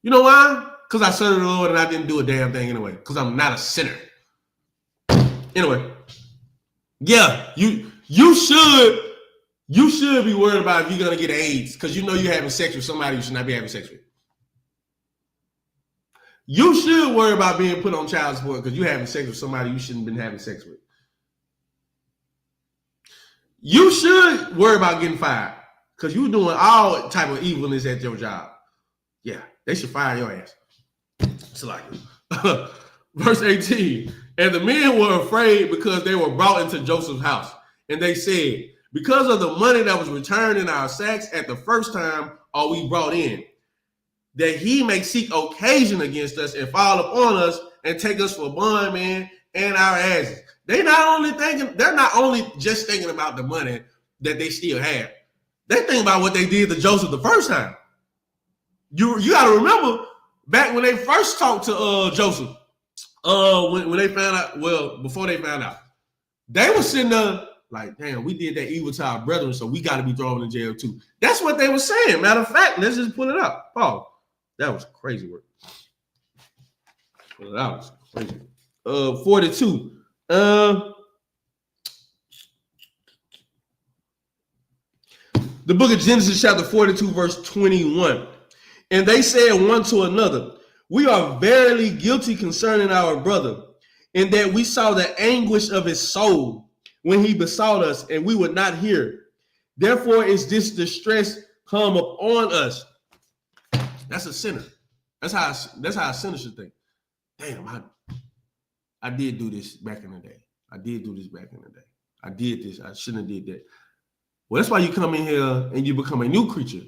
You know why? Because I served the Lord and I didn't do a damn thing anyway. Because I'm not a sinner. Anyway. Yeah, you should be worried about if you're going to get AIDS because you know you're having sex with somebody you should not be having sex with. You should worry about being put on child support because you're having sex with somebody you shouldn't have been having sex with. You should worry about getting fired because you're doing all type of evilness at your job. Yeah, they should fire your ass. It's like verse 18. And the men were afraid because they were brought into Joseph's house. And they said, because of the money that was returned in our sacks at the first time are we brought in. that he may seek occasion against us and fall upon us and take us for bondmen and our asses. They're not only just thinking about the money that they still have. They think about what they did to Joseph the first time. You got to remember back when they first talked to Joseph, when they found out, before they found out, they were sitting there like, damn, we did that evil to our brethren, so we got to be thrown in jail too. That's what they were saying. Matter of fact, let's just pull it up. Paul, that was crazy work. That was crazy. 42. The book of Genesis, chapter 42, verse 21. And they said one to another, we are verily guilty concerning our brother, in that we saw the anguish of his soul when he besought us, and we would not hear. Therefore is this distress come upon us. That's a sinner. That's how a sinner should think. Damn, I did do this back in the day. I did this. I shouldn't have did that. Well, that's why you come in here and you become a new creature,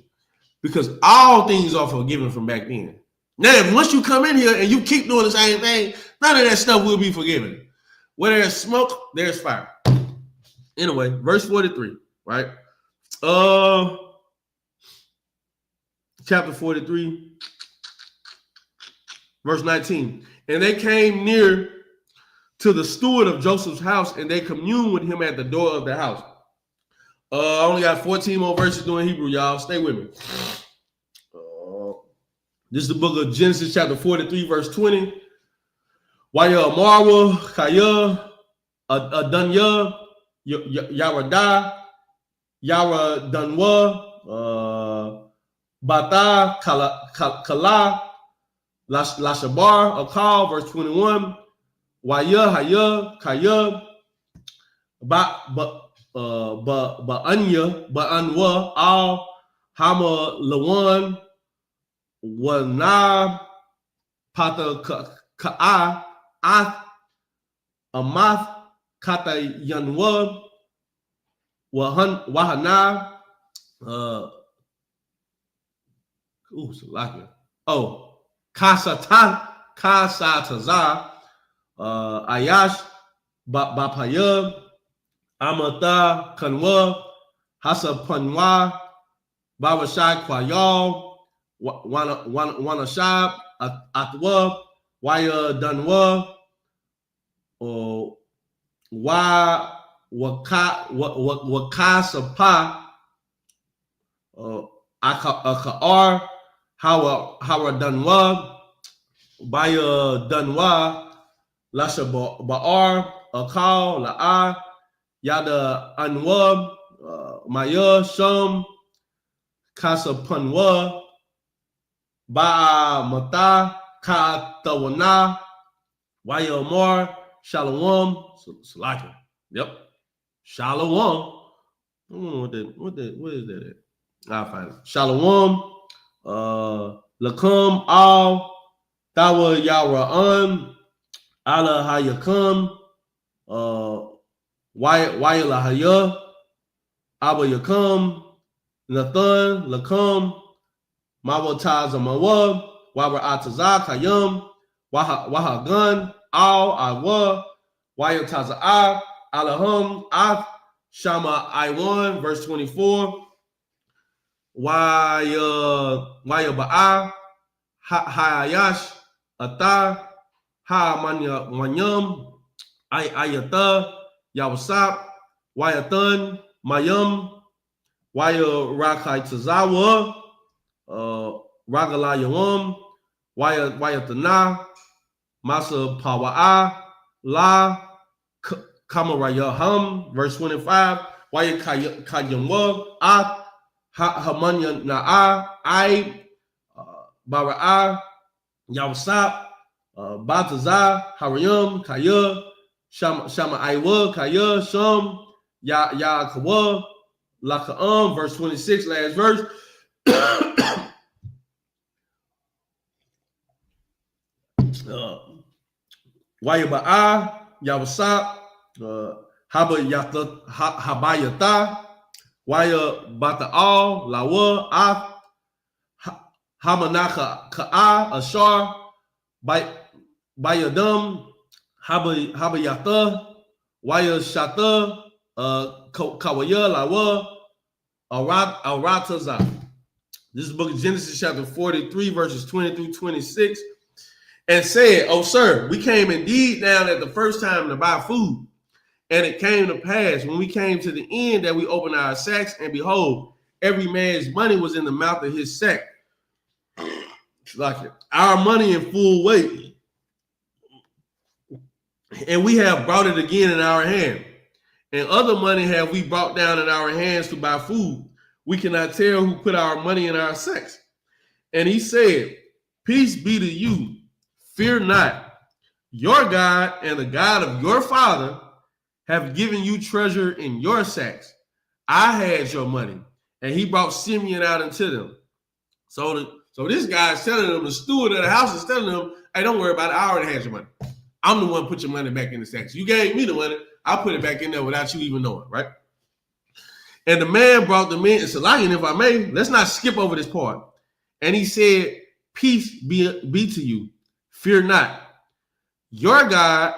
because all things are forgiven from back then. Now, once you come in here and you keep doing the same thing, none of that stuff will be forgiven. Where there's smoke, there's fire. Anyway, verse 43, right? Chapter 43, verse 19. And they came near to the steward of Joseph's house, and they communed with him at the door of the house. I only got 14 more verses doing Hebrew, y'all. Stay with me. This is the book of Genesis, chapter 43, verse 20. Waya Marwa, Kaya, Adunya, Yarada, Yara Dunwa, Bata, Kala, Lashabar, Akal, verse 21. Waya, Haya, Kaya, Ba'anwa, Al, Hama, Lawan, Wana, Pata, Ka'a, Ath, Amath, Kata Yanwa, Wahana, Kasataza, Ayash, Bapaya, Amata, Kanwa, Hasapanwa, Babashai Kwayal, Wanashab, Atwa, Waya Dunwa, Wakasapa, Akaar, Hawa Dunwa, Baya Dunwa, Lasha Baar, Akal, La'a, Yada Anwa, Maya Sham, Kasapanwa, Ba'a Mata, Katawana, Wayomar, Shalom, Salaka. Yep. Shalom. I don't know what is that at? I'll find it. Shalom, Lakum, Al, Tawa Yara'an, Allah Hayakam, Wayalahaya, Abba Yakam, Nathan, Lakum, Mawataz Amawab, Wabra Atazak, Hayam, Wahagan, Al, Awa, Wayataza, Alahum, Ath, Shama, Iwan, verse 24. Wayaba'a, Hayash, Ata, Ha Manyam, Ayata, Yawasap, Wayatan, Mayam, Waya Rakai Tazawa, Ragala Yawam, Wayatana, Masa Pawa'a, La, Kamarayaham, verse 25, Wayakayamwa, At, Hamanya Na'a, I, Bara'a, Yawasap, Bataza, Harayam, Kaya, Shama Iwa, Kaya, Sham, Ya Kawa, Laka'am, verse 26, last verse. Wayaba'a, Yawasap, Habayata, Waya Bata'al, Lawa, Ath, Hamanaka Ka'a Ashar Bayadam Habayata Waya Shata Kawaya Lawa Arataza. This is the book of Genesis chapter 43 verses 20 through 26. And said, "Oh, sir, we came indeed down at the first time to buy food. And it came to pass when we came to the end that we opened our sacks, and behold, every man's money was in the mouth of his sack. Like it. Our money in full weight. And we have brought it again in our hand. And other money have we brought down in our hands to buy food. We cannot tell who put our money in our sacks." And he said, "Peace be to you. Fear not. Your God and the God of your father have given you treasure in your sacks. I had your money." And he brought Simeon out unto them. So this guy's telling them, the steward of the house is telling them, "Hey, don't worry about it. I already had your money. I'm the one who put your money back in the sacks. You gave me the money. I'll put it back in there without you even knowing," right? And the man brought them in. And Salayan, if I may, let's not skip over this part. And he said, "Peace be to you. Fear not. Your God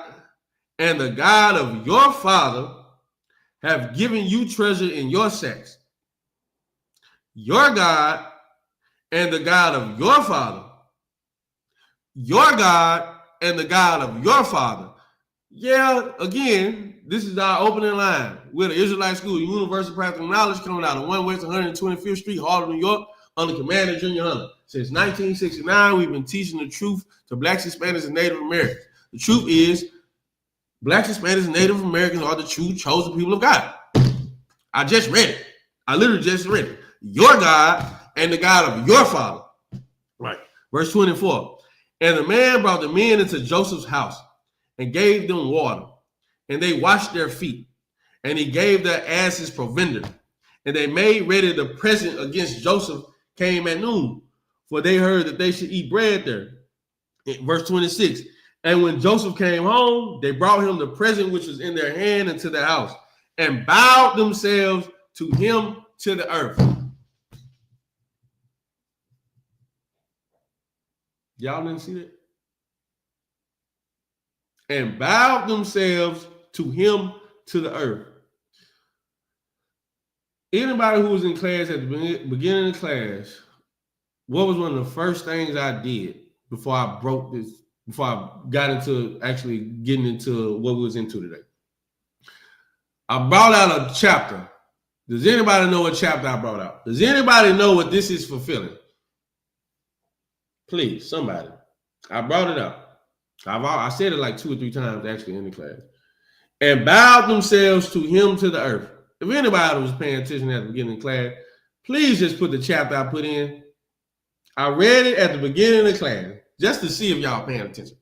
and the God of your father have given you treasure in your sacks. Your God and the God of your father. Your God and the God of your father." Yeah, again, this is our opening line. We're the Israelite School, Universal Practical Knowledge, coming out of 1 West 125th Street, Harlem, New York, under command of Junior Hunter. Since 1969, we've been teaching the truth to Blacks, Hispanics, and Native Americans. The truth is, Blacks, Hispanics, and Native Americans are the true chosen people of God. I just read it. I literally just read it. Your God and the God of your father. Right. Verse 24. And the man brought the men into Joseph's house and gave them water, and they washed their feet, and he gave their asses provender. And they made ready the present against Joseph came at noon, for they heard that they should eat bread there. Verse 26. And when Joseph came home, they brought him the present which was in their hand into the house, and bowed themselves to him to the earth. Y'all didn't see that? And bowed themselves to him to the earth. Anybody who was in class at the beginning of the class, what was one of the first things I did before I broke this, before I got into actually getting into what we was into today? I brought out a chapter. Does anybody know what chapter I brought out? Does anybody know what this is fulfilling? Please, somebody. I brought it out. I said it like 2 or 3 times actually in the class. And bowed themselves to him to the earth. If anybody was paying attention at the beginning of the class, please just put the chapter I put in. I read it at the beginning of the class just to see if y'all paying attention.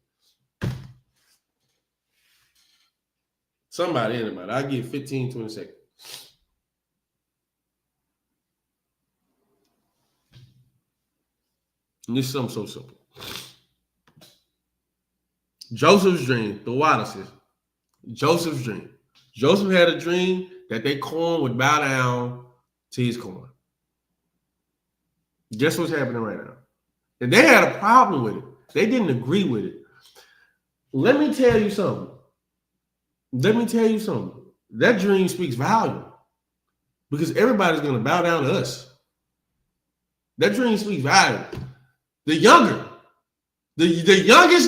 Somebody, anybody. I'll give 15, 20 seconds. And this is something so simple. Joseph's dream, the water says, Joseph's dream. Joseph had a dream that their corn would bow down to his corn. Guess what's happening right now? And they had a problem with it. They didn't agree with it. Let me tell you something. That dream speaks volume because everybody's going to bow down to us. That dream speaks volume. The youngest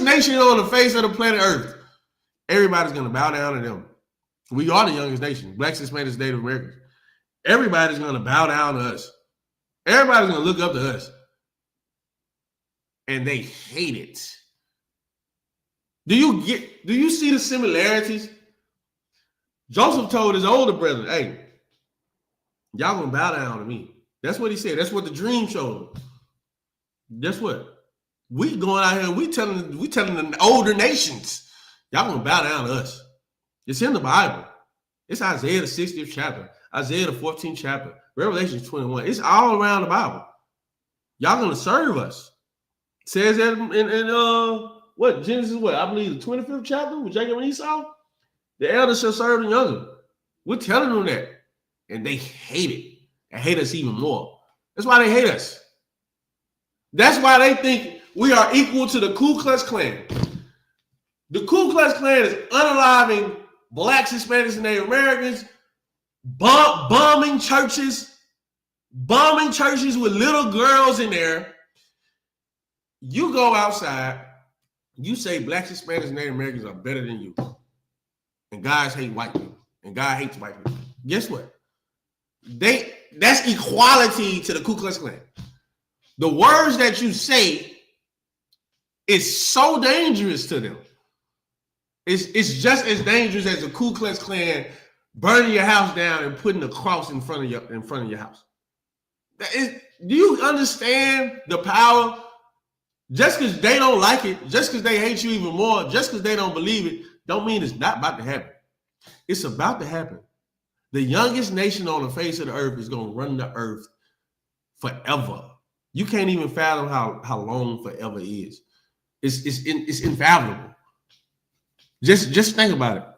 nation on the face of the planet Earth, everybody's going to bow down to them. We are the youngest nation, Blacks, Hispanics, Native Americans. Everybody's going to bow down to us. Everybody's going to look up to us. And they hate it. Do you see the similarities? Joseph told his older brother, "Hey, y'all going to bow down to me." That's what he said. That's what the dream showed him. Guess what? We going out here, we telling the older nations, y'all gonna bow down to us. It's in the Bible. It's Isaiah the 60th chapter, Isaiah the 14th chapter, Revelation 21. It's all around the Bible. Y'all gonna serve us. It says that in Genesis, I believe the 25th chapter with Jacob and Esau. The elder shall serve the younger. We're telling them that. And they hate it. They hate us even more. That's why they hate us. That's why they think we are equal to the Ku Klux Klan. The Ku Klux Klan is unaliving blacks, Hispanics, and Native Americans, bombing churches with little girls in there. You go outside, you say blacks, Hispanics, and Native Americans are better than you. And guys hate white people. And God hates white people. Guess what? That's equality to the Ku Klux Klan. The words that you say is so dangerous to them. It's just as dangerous as the Ku Klux Klan burning your house down and putting a cross in front of your house. Do you understand the power? Just because they don't like it, just because they hate you even more, just because they don't believe it, don't mean it's not about to happen. It's about to happen. The youngest nation on the face of the earth is going to run the earth forever. You can't even fathom how long forever is. It's infathomable. Just think about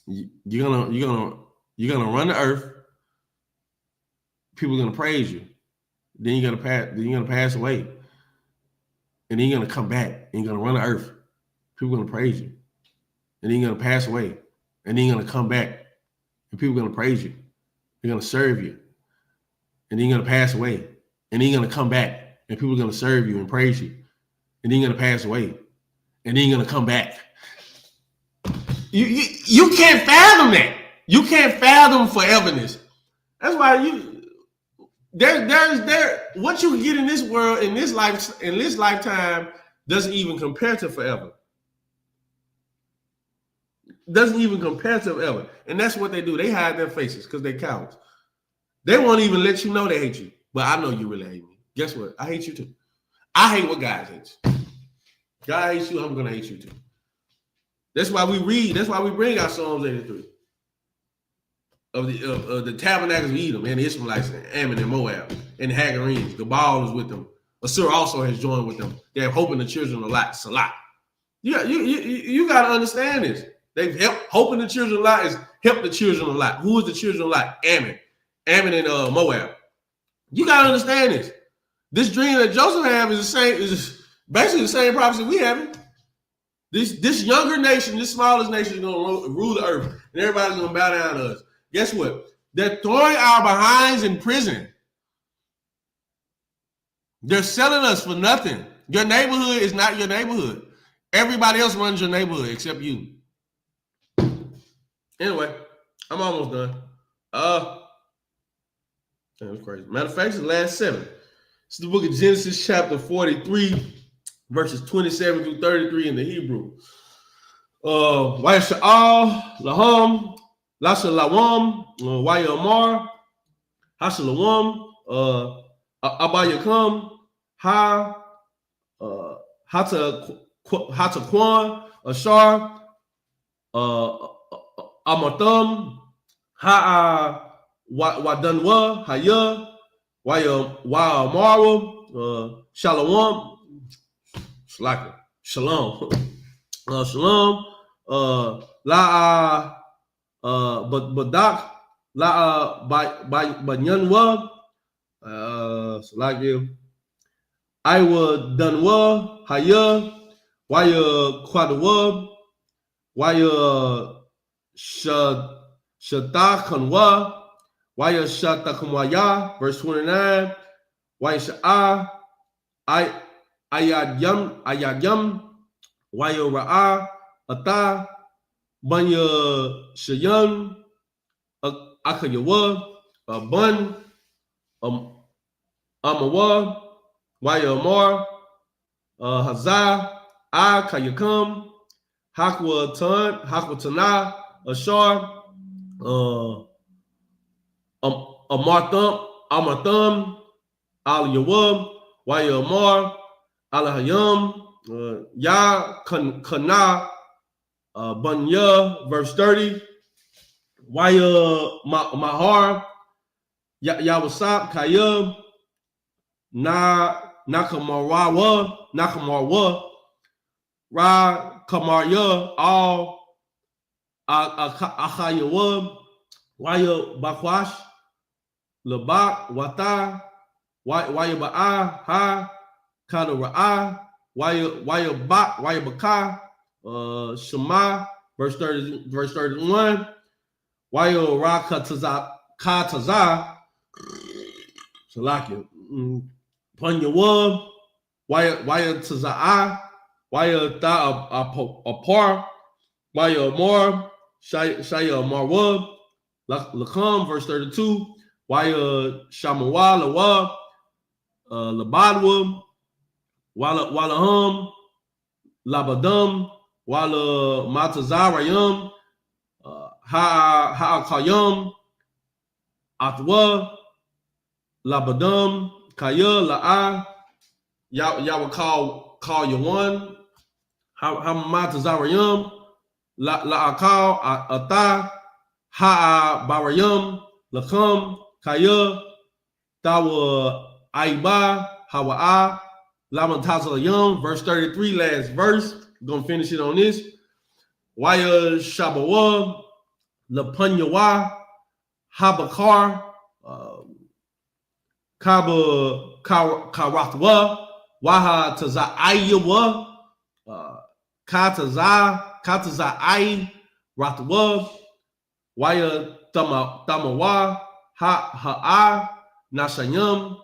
it. You're gonna run the earth. People are gonna praise you. Then you're gonna pass away. And then you're gonna come back and you're gonna run the earth. People are gonna praise you. And then you're gonna pass away. And then you're gonna come back. And people are gonna praise you. They're gonna serve you. And then you're gonna pass away. And then you're gonna come back. And people are gonna serve you and praise you. And then you're gonna pass away. And then you're gonna come back. You can't fathom that. You can't fathom foreverness. That's why what you get in this world, in this lifetime, doesn't even compare to forever. Doesn't even compare to forever. And that's what they do. They hide their faces because they're cowards. They won't even let you know they hate you. But I know you really hate me. Guess what? I hate you too. I hate what God hates. God hates you, I'm gonna hate you too. That's why we read, that's why we bring out Psalms 83. Of the tabernacles of Edom and the Ishmaelites and Ammon and Moab and the Hagarenes. The Baal is with them. Assur also has joined with them. They have hope in the children of Lot. Salah. You got to understand this. They've helped. Hope in the children of Lot is help the children of Lot. Who is the children of Lot? Ammon and Moab. You got to understand this. This dream that Joseph has is basically the same prophecy we have. This younger nation, this smallest nation is going to rule the earth, and everybody's going to bow down to us. Guess what? They're throwing our behinds in prison. They're selling us for nothing. Your neighborhood is not your neighborhood. Everybody else runs your neighborhood except you. Anyway, I'm almost done. That was crazy. Matter of fact, it's the last 7. It's the book of Genesis, chapter 43, verses 27 through 33 in the Hebrew. Vayasha'al laham lashalawam wayamar hashalawam abayakam hatakwan ashar amatham wadanwa haya wayamara shalom shalom la badak la banyanwa salagil Iwa danwa haya waya kwadwa waya shatakanwa waya shatakamwaya verse 29 waya sha'a ayadyam waya ra'a ata banya shayan akayawa bun amawa waya amar hazah kayakam hakwa tana ashar amatham al yawab waya amar alahayam ya kana banya verse 30 waya mahar yawasap kayam nakamarwa ra kamarya all akhayawa waya bakwash labak wata Wayaba'a, Ha, Kadara'a, Wayabaka, Shema, verse 31, Wayaraka Taza, Salakia, Punyawa, Waya Taza'a, Waya Ta Apar, Waya Amor, Shaya Marwa, Lakam, verse 32, Waya Shamawa, Lawa, Labadwa, Walahum, Labadum, Wala Matazarayum, Ha'akayum, Atwa, Labadum, Kaya, La'a, y'all would call Yawan, Hamatazarayum, La'akal, Ata, Ha'abarayum, Lakam, Kaya, Tawa Aiba, Hawa'a, Lamatazayum, verse 33, last verse. We're going to finish it on this. Waya Shabawa, Lapunyawa, Habakar, Karathwa, Waha Taza'ayawa, Kataza'ai, Rathwa, Waya Tamawa, Ha'a, Nashayam,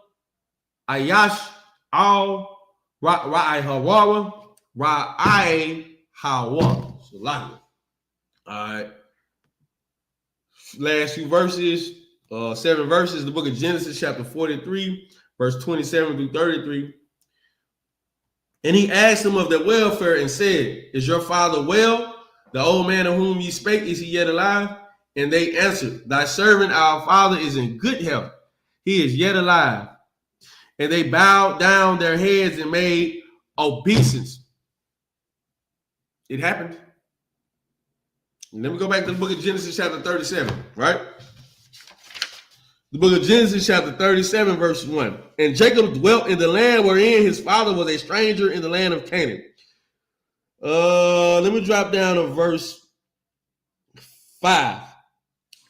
Ayash, Al, Ra'ai Hawara, Ra'ai Hawa. So like it. All right. Last few verses, 7 verses, the book of Genesis, chapter 43, verse 27 through 33. And he asked him of their welfare and said, Is your father well? The old man of whom ye spake, is he yet alive? And they answered, Thy servant, our father, is in good health. He is yet alive. And they bowed down their heads and made obeisance. It happened. And then we go back to the book of Genesis chapter 37, right? The book of Genesis chapter 37, verse 1. And Jacob dwelt in the land wherein his father was a stranger in the land of Canaan. Let me drop down to verse 5.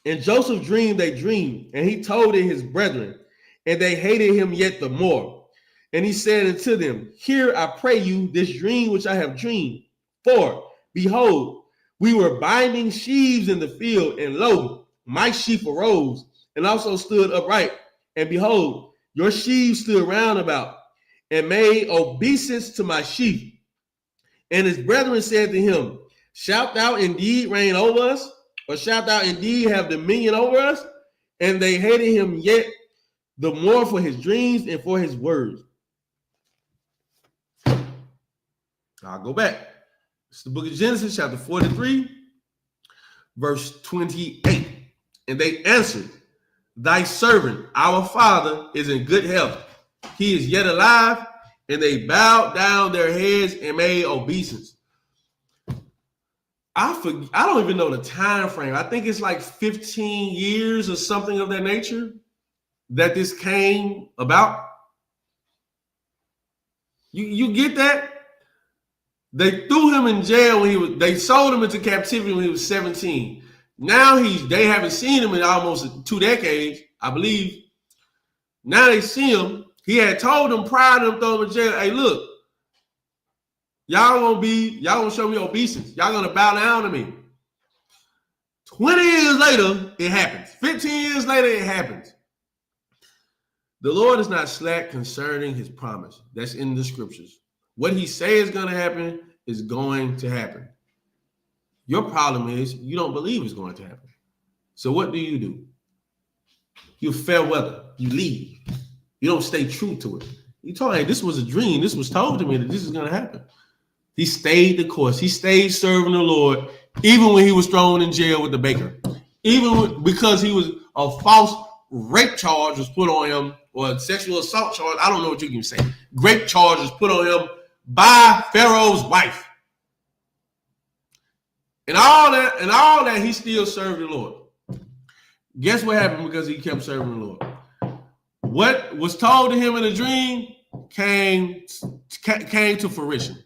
And Joseph dreamed a dream, and he told it his brethren, and they hated him yet the more. And he said unto them, Hear, I pray you, this dream which I have dreamed. For, behold, we were binding sheaves in the field, and lo, my sheep arose, and also stood upright. And behold, your sheaves stood round about, and made obeisance to my sheep. And his brethren said to him, Shalt thou indeed reign over us? Or shalt thou indeed have dominion over us? And they hated him yet the more for his dreams and for his words. I'll go back. It's the book of Genesis, chapter 43, verse 28. And they answered, Thy servant, our father, is in good health. He is yet alive. And they bowed down their heads and made obeisance. I don't even know the time frame. I think it's like 15 years or something of that nature that this came about. You get that? They threw him in jail when they sold him into captivity when he was 17. Now they haven't seen him in almost 2 decades, I believe. Now they see him. He had told them prior to them throwing him in jail, hey, look, y'all gonna show me obeisance. Y'all gonna bow down to me. 20 years later, it happens. 15 years later, it happens. The Lord is not slack concerning his promise. That's in the scriptures. What he says is going to happen is going to happen. Your problem is you don't believe it's going to happen. So what do? You fair weather. You leave. You don't stay true to it. You told, hey, this was a dream. This was told to me that this is going to happen. He stayed the course. He stayed serving the Lord, even when he was thrown in jail with the baker. Because he was a false rape charge was put on him, or a sexual assault charge. I don't know what you can say. Rape charge was put on him by Pharaoh's wife. And all that, he still served the Lord. Guess what happened because he kept serving the Lord? What was told to him in a dream came to fruition.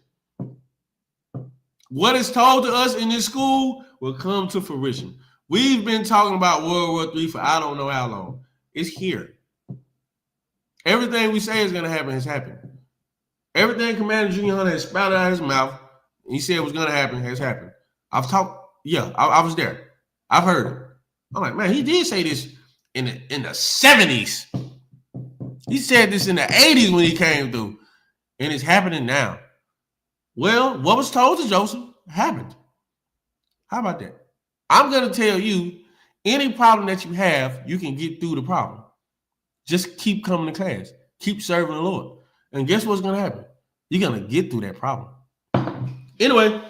What is told to us in this school will come to fruition. We've been talking about World War III for I don't know how long. It's here. Everything we say is going to happen has happened. Everything Commander Junior Hunter has spouted out of his mouth, he said was going to happen, has happened. I've talked, I was there. I've heard it. I'm like, man, he did say this in the 70s. He said this in the 80s when he came through, and it's happening now. Well, what was told to Joseph happened. How about that? I'm going to tell you, any problem that you have, you can get through the problem. Just keep coming to class. Keep serving the Lord. And guess what's going to happen? You're going to get through that problem. Anyway,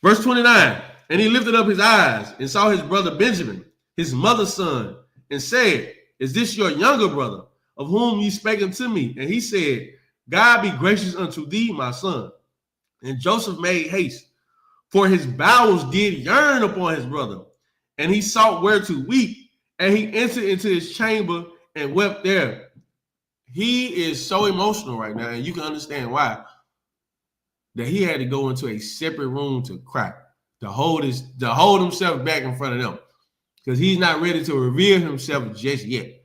verse 29. And he lifted up his eyes and saw his brother Benjamin, his mother's son, and said, is this your younger brother, of whom ye spake unto me? And he said, God be gracious unto thee, my son. And Joseph made haste, for his bowels did yearn upon his brother. And he sought where to weep, and he entered into his chamber and wept there. He is so emotional right now, and you can understand why. That he had to go into a separate room to cry, to hold himself back in front of them, because he's not ready to reveal himself just yet.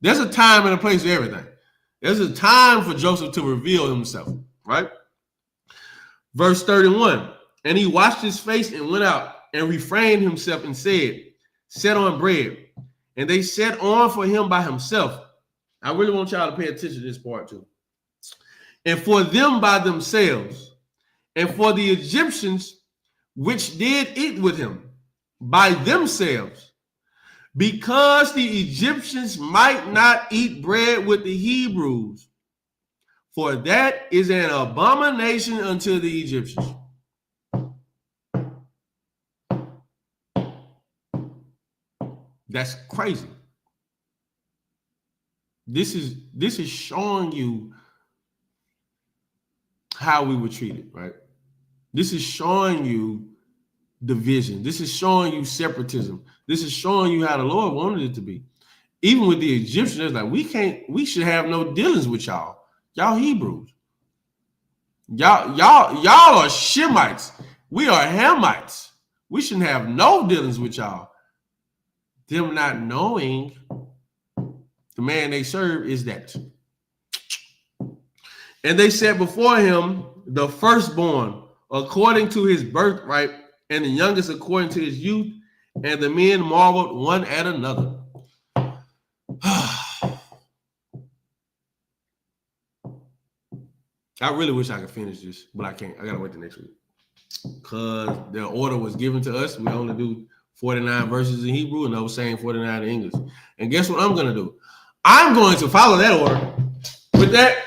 There's a time and a place for everything. There's a time for Joseph to reveal himself, right? Verse 31, and he washed his face and went out and refrained himself and said, set on bread. And they set on for him by himself. I really want y'all to pay attention to this part too. And for them by themselves, and for the Egyptians which did eat with him by themselves, because the Egyptians might not eat bread with the Hebrews, for that is an abomination unto the Egyptians. That's crazy. This is showing you how we were treated, right? This is showing you division. This is showing you separatism. This is showing you how the Lord wanted it to be. Even with the Egyptians, it's like we should have no dealings with y'all. Y'all Hebrews. Y'all are Shemites. We are Hamites. We shouldn't have no dealings with y'all. Them not knowing the man they serve is that. And they set before him the firstborn according to his birthright, and the youngest according to his youth, and the men marveled one at another. I really wish I could finish this, but I can't. I gotta wait till next week. Because the order was given to us. We only do 49 verses in Hebrew, and I was saying 49 in English. And guess what I'm gonna do? I'm going to follow that order. With that,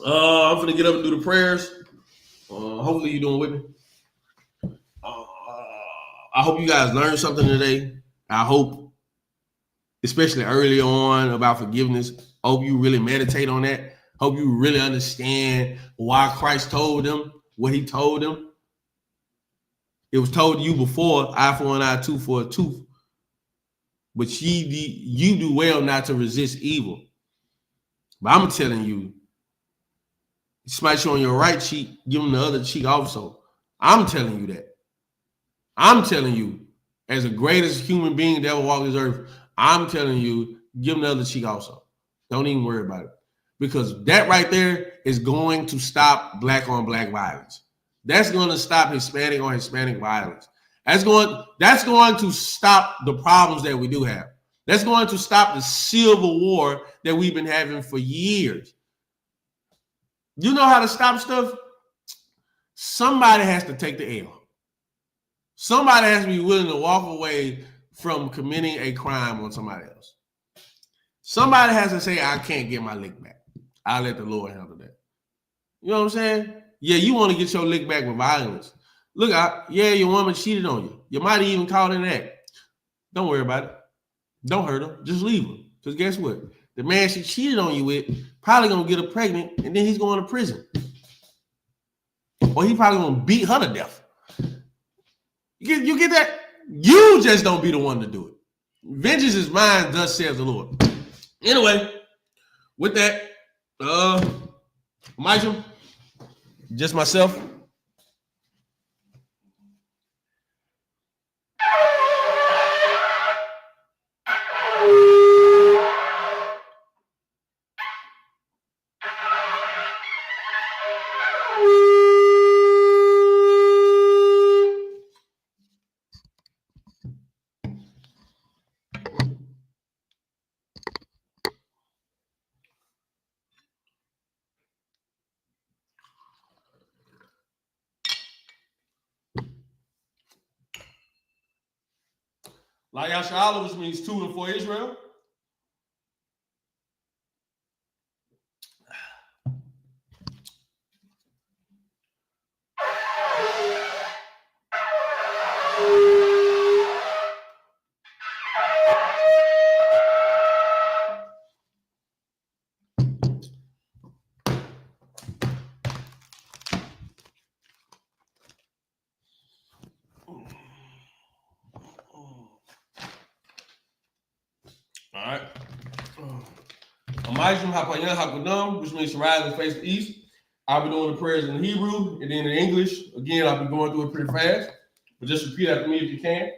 I'm gonna get up and do the prayers. Hopefully you're doing with me. I hope you guys learned something today. I hope, especially early on, about forgiveness. I hope you really meditate on that. Hope you really understand why Christ told them what he told them. It was told to you before, eye for an eye, tooth for a tooth. But you do well not to resist evil. But I'm telling you, smite you on your right cheek, give them the other cheek also. I'm telling you that. I'm telling you, as the greatest human being that ever walked this earth, I'm telling you, give them the other cheek also. Don't even worry about it. Because that right there is going to stop black on black violence. That's going to stop Hispanic on Hispanic violence. That's going to stop the problems that we do have. That's going to stop the civil war that we've been having for years. You know how to stop stuff? Somebody has to take the L. Somebody has to be willing to walk away from committing a crime on somebody else. Somebody has to say, I can't get my lick back. I'll let the Lord handle that. You know what I'm saying? Yeah, you want to get your lick back with violence. Look, your woman cheated on you. You might even call it that. Don't worry about it. Don't hurt her. Just leave her. Because guess what? The man she cheated on you with probably going to get her pregnant, and then he's going to prison. Or he probably going to beat her to death. You get that? You just don't be the one to do it. Vengeance is mine, thus says the Lord. Anyway, with that, Michael, just myself. La Yasha'Allah, which means to and for Israel. All right. Amajim Hapayan Hakudam, which means to rise and face the east. I'll be doing the prayers in Hebrew and then in English. Again, I'll be going through it pretty fast, but just repeat after me if you can.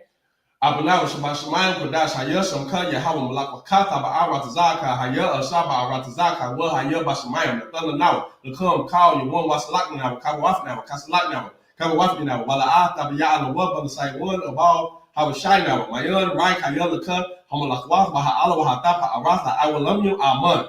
Abanawa Shabbat Shemayim Kodash Haya Shamka Yahawah Malakakata Ba'aratazaka Haya Ashaba Aratazaka Wa Haya Bashemayim the thunder now the come call you one wasalak now Kawaf now Kasalak now Kawaf now Wala Tabiya and Wab on the side one of all how a shine now my young right Haya the cut Hamalakwaf Baha Allah Hatapa Aratha I will love you Aman.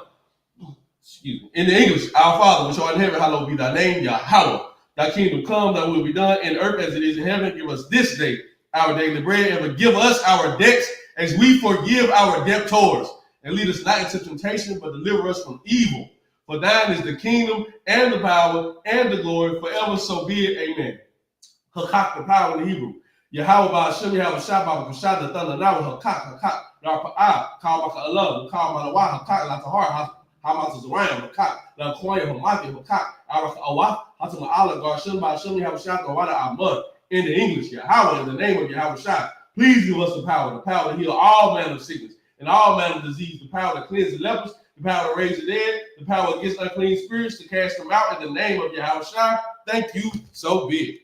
Excuse me. In the English, our Father which art in heaven, hallowed be thy name, Yahweh. Thy kingdom come, thy will be done in earth as it is in heaven. Give us this day our daily bread, and forgive us our debts as we forgive our debtors. And lead us not into temptation, but deliver us from evil. For thine is the kingdom and the power and the glory forever, so be it. Amen. Hakak, the power in the Hebrew. Yahweh Ba'ashem, Yahweh Shabbat, B'Shad, the thunder, now Hakak, Hakak, Narpa'ah, Kal Baka Allah, Kal Malawa, Hakak, Latahar, Hamas is around, Hakak, La Koya, Hamaki, Hakak, Araka Awaf, Hatama Allah, Garshim, Ba'ashem, Yahweh Shabbat, Wada Amud. In the English, Yahweh, in the name of Yahweh Shai, please give us the power to heal all manner of sickness and all manner of disease, the power to cleanse the lepers, the power to raise the dead, the power against unclean spirits, to cast them out in the name of Yahweh Shai. Thank you, so be it.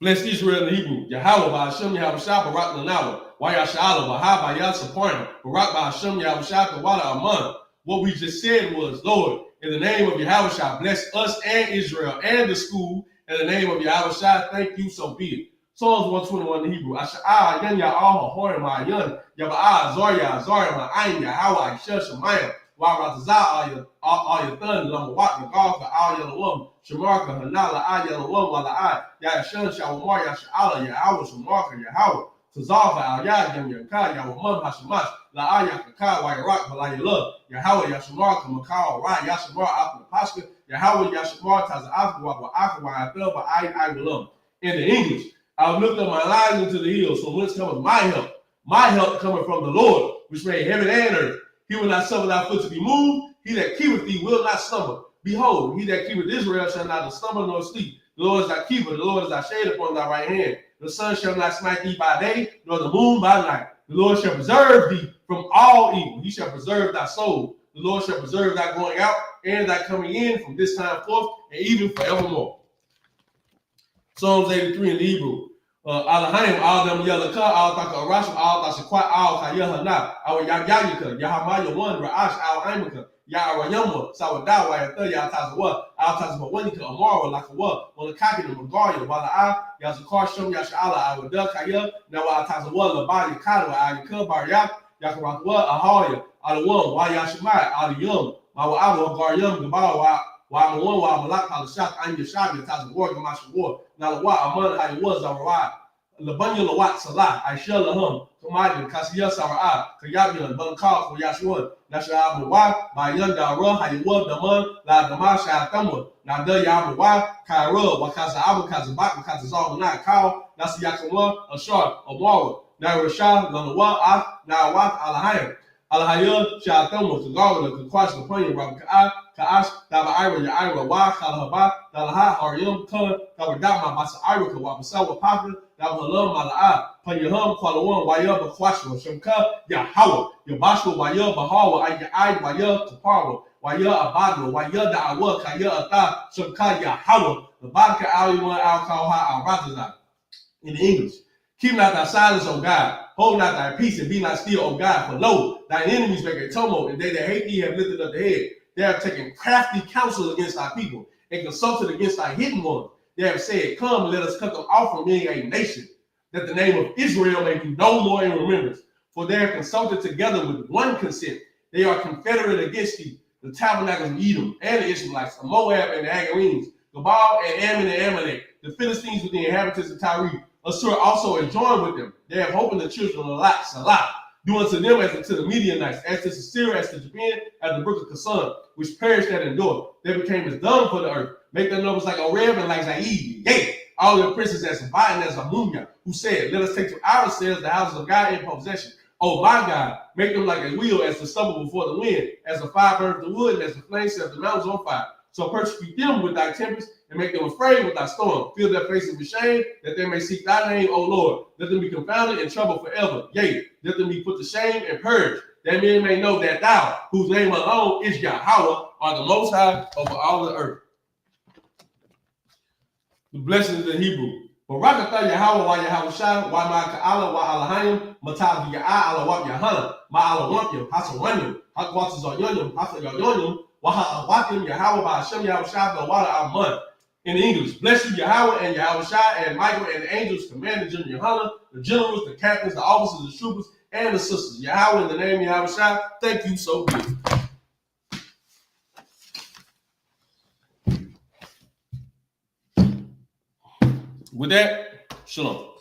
Bless Israel in the Hebrew. Yahweh Ba'ashem Yahweh Shai, Barak Lanawa, Wayasha'Allah, Bahab Bayasaparna, Barak Ba'ashem Yahweh Shai, Kawada Aman. What we just said was, Lord, in the name of Yahweh Shai, bless us and Israel and the school. In the name of Yahweh Shai, thank you, so be it. Psalms 121 in Hebrew. Asha'ah, Yan Ya'ah, Horim, Yan, Yaba'ah, Zarya, Zarya, Ayin, Yahweh, Aisha, Shemayim, Waratazah, all your thunder, Lamawat, Nagalka, all your woman, Shemarka, Hanala, all your woman, Wala, Yashan, Shawamar, Yasha'Allah, Yahweh, Shemarka, Yahweh, Tazalfa, Al Yad, Yanka, Yahweh, Hashemash, La Ayakaka, Wayrak, Balayala, Yahweh, Yashamarka, Makal, Rai, Yashamar, After Pascha, Yahweh, Yashamar, Tazah, Aqua, I will. In the English, I will lift up my eyes into the hills, from whence cometh my help. My help cometh from the Lord, which made heaven and earth. He will not suffer thy foot to be moved. He that keepeth thee will not stumble. Behold, he that keepeth Israel shall neither stumble nor sleep. The Lord is thy keeper, the Lord is thy shade upon thy right hand. The sun shall not smite thee by day, nor the moon by night. The Lord shall preserve thee from all evil. He shall preserve thy soul. The Lord shall preserve thy going out and thy coming in from this time forth and even forevermore. Psalms 83 in the Hebrew. Alahayim, all them Yalaka, all Taka Arash, all Tashaquat, all Kayahana, our Yagayaka, Yahamaya 1, Ra'ash, al Imaka, Yarayama, Sawadawa, Yatazawa, al Tazawanika, Amara, Lakawa, Walakaki, the Magaria, Wala, Yazakar, Shum Yashala, our Dukaya, Nawa Tazawa, Labadi, Kala, Ayaka, Baryak, Yakarakwa, Ahaya, Alawam, Wayashimai, Aliyum, Mawa, Garyam, Gabawa. While one while Malak al Shak and Yashabi Taz war Gamash war. Now what among I was our Labanya Lawat Salah, I shall hum, Kamadi, Kasia Sara, Kayabian, Bankal for Yashua, Nasha Abawa, by Yanda Ra, Haywa, the Man, La Damasha Thamma, Nada Yabawa, Kaira, Wakaza Abu Kazabak, Kazazal, not Cow, Nasiyakawa, a shark, a wall, Narasha, Lanawa, Nawat Alahayim. Alahayah, Shatham, the Gawla, the Kwash, the Pony, Rabbi Ka'ash, Daba Ira, Yaira, Wa, Kalahaba, Dalaha, Arium, Kun, Kabadama, Masa Irika, Wabasawa, Papa, Dabalam, Mala'a, Panyahum, Kualawan, Waya, Bakwashwa, Shamka, Yahawah, Yabashwa, Waya, Bahawa, Ayah, Waya, Kapara, Waya, Abadwa, Waya, Da'awa, Kaya, Ata, Shamka, Yahawah, the Badka, Aliwan, Alkaha, Al-Ratazah. In the English. Keep not thy silence, O God. Hold not thy peace and be not still, O God. For lo, thine enemies make a tumult, and they that hate thee have lifted up the head. They have taken crafty counsel against thy people, and consulted against thy hidden ones. They have said, come, let us cut them off from being a nation, that the name of Israel may be no more in remembrance. For they have consulted together with one consent. They are confederate against thee, the tabernacles of Edom, and the Ishmaelites, the Moab and the Agarenes, Gabal and Ammon and Amalek, the Philistines with the inhabitants of Tyre, assure also and join with them. They have hope in the children of Lot, Salah. Do unto them as unto the Midianites, as to Sisera, as to Japan, as the brook of Kasan, which perished that endure. They became as dung for the earth. Make their numbers like Oreb and like Zaid. Yea, all their princes as Sabai and as Amunya, who said, let us take to ourselves the houses of God in possession. Oh my God, make them like a wheel as the stubble before the wind, as the fire burns the wood, and as the flame sets the mountains on fire. So persecute them with thy tempest, and make them afraid with thy storm. Fill their faces with shame, that they may seek thy name, O Lord. Let them be confounded and troubled forever. Yea, let them be put to shame and purged, that men may know that thou, whose name alone is Yahweh, art the most high over all the earth. The blessings in Hebrew. Barakatah Yahweh wa Yahweh Shai, wa Ma'aka'ala wa Alahayim, Matav Ya'ah ala wa Yahana, Ma'ala Wampim, Hasawanyim, Hakwatas Oyonyim, Hasa Yoyonyim, Wahawakim, Yahweh by Hashem Yahweh Shai, the water Amun. In English, bless you, Yahweh and Yahweh Shai, and Michael and the angels, Commander General Yohana, the generals, the captains, the officers, the troopers, and the sisters. Yahweh in the name of Yahweh Shai, thank you so good. With that, shalom.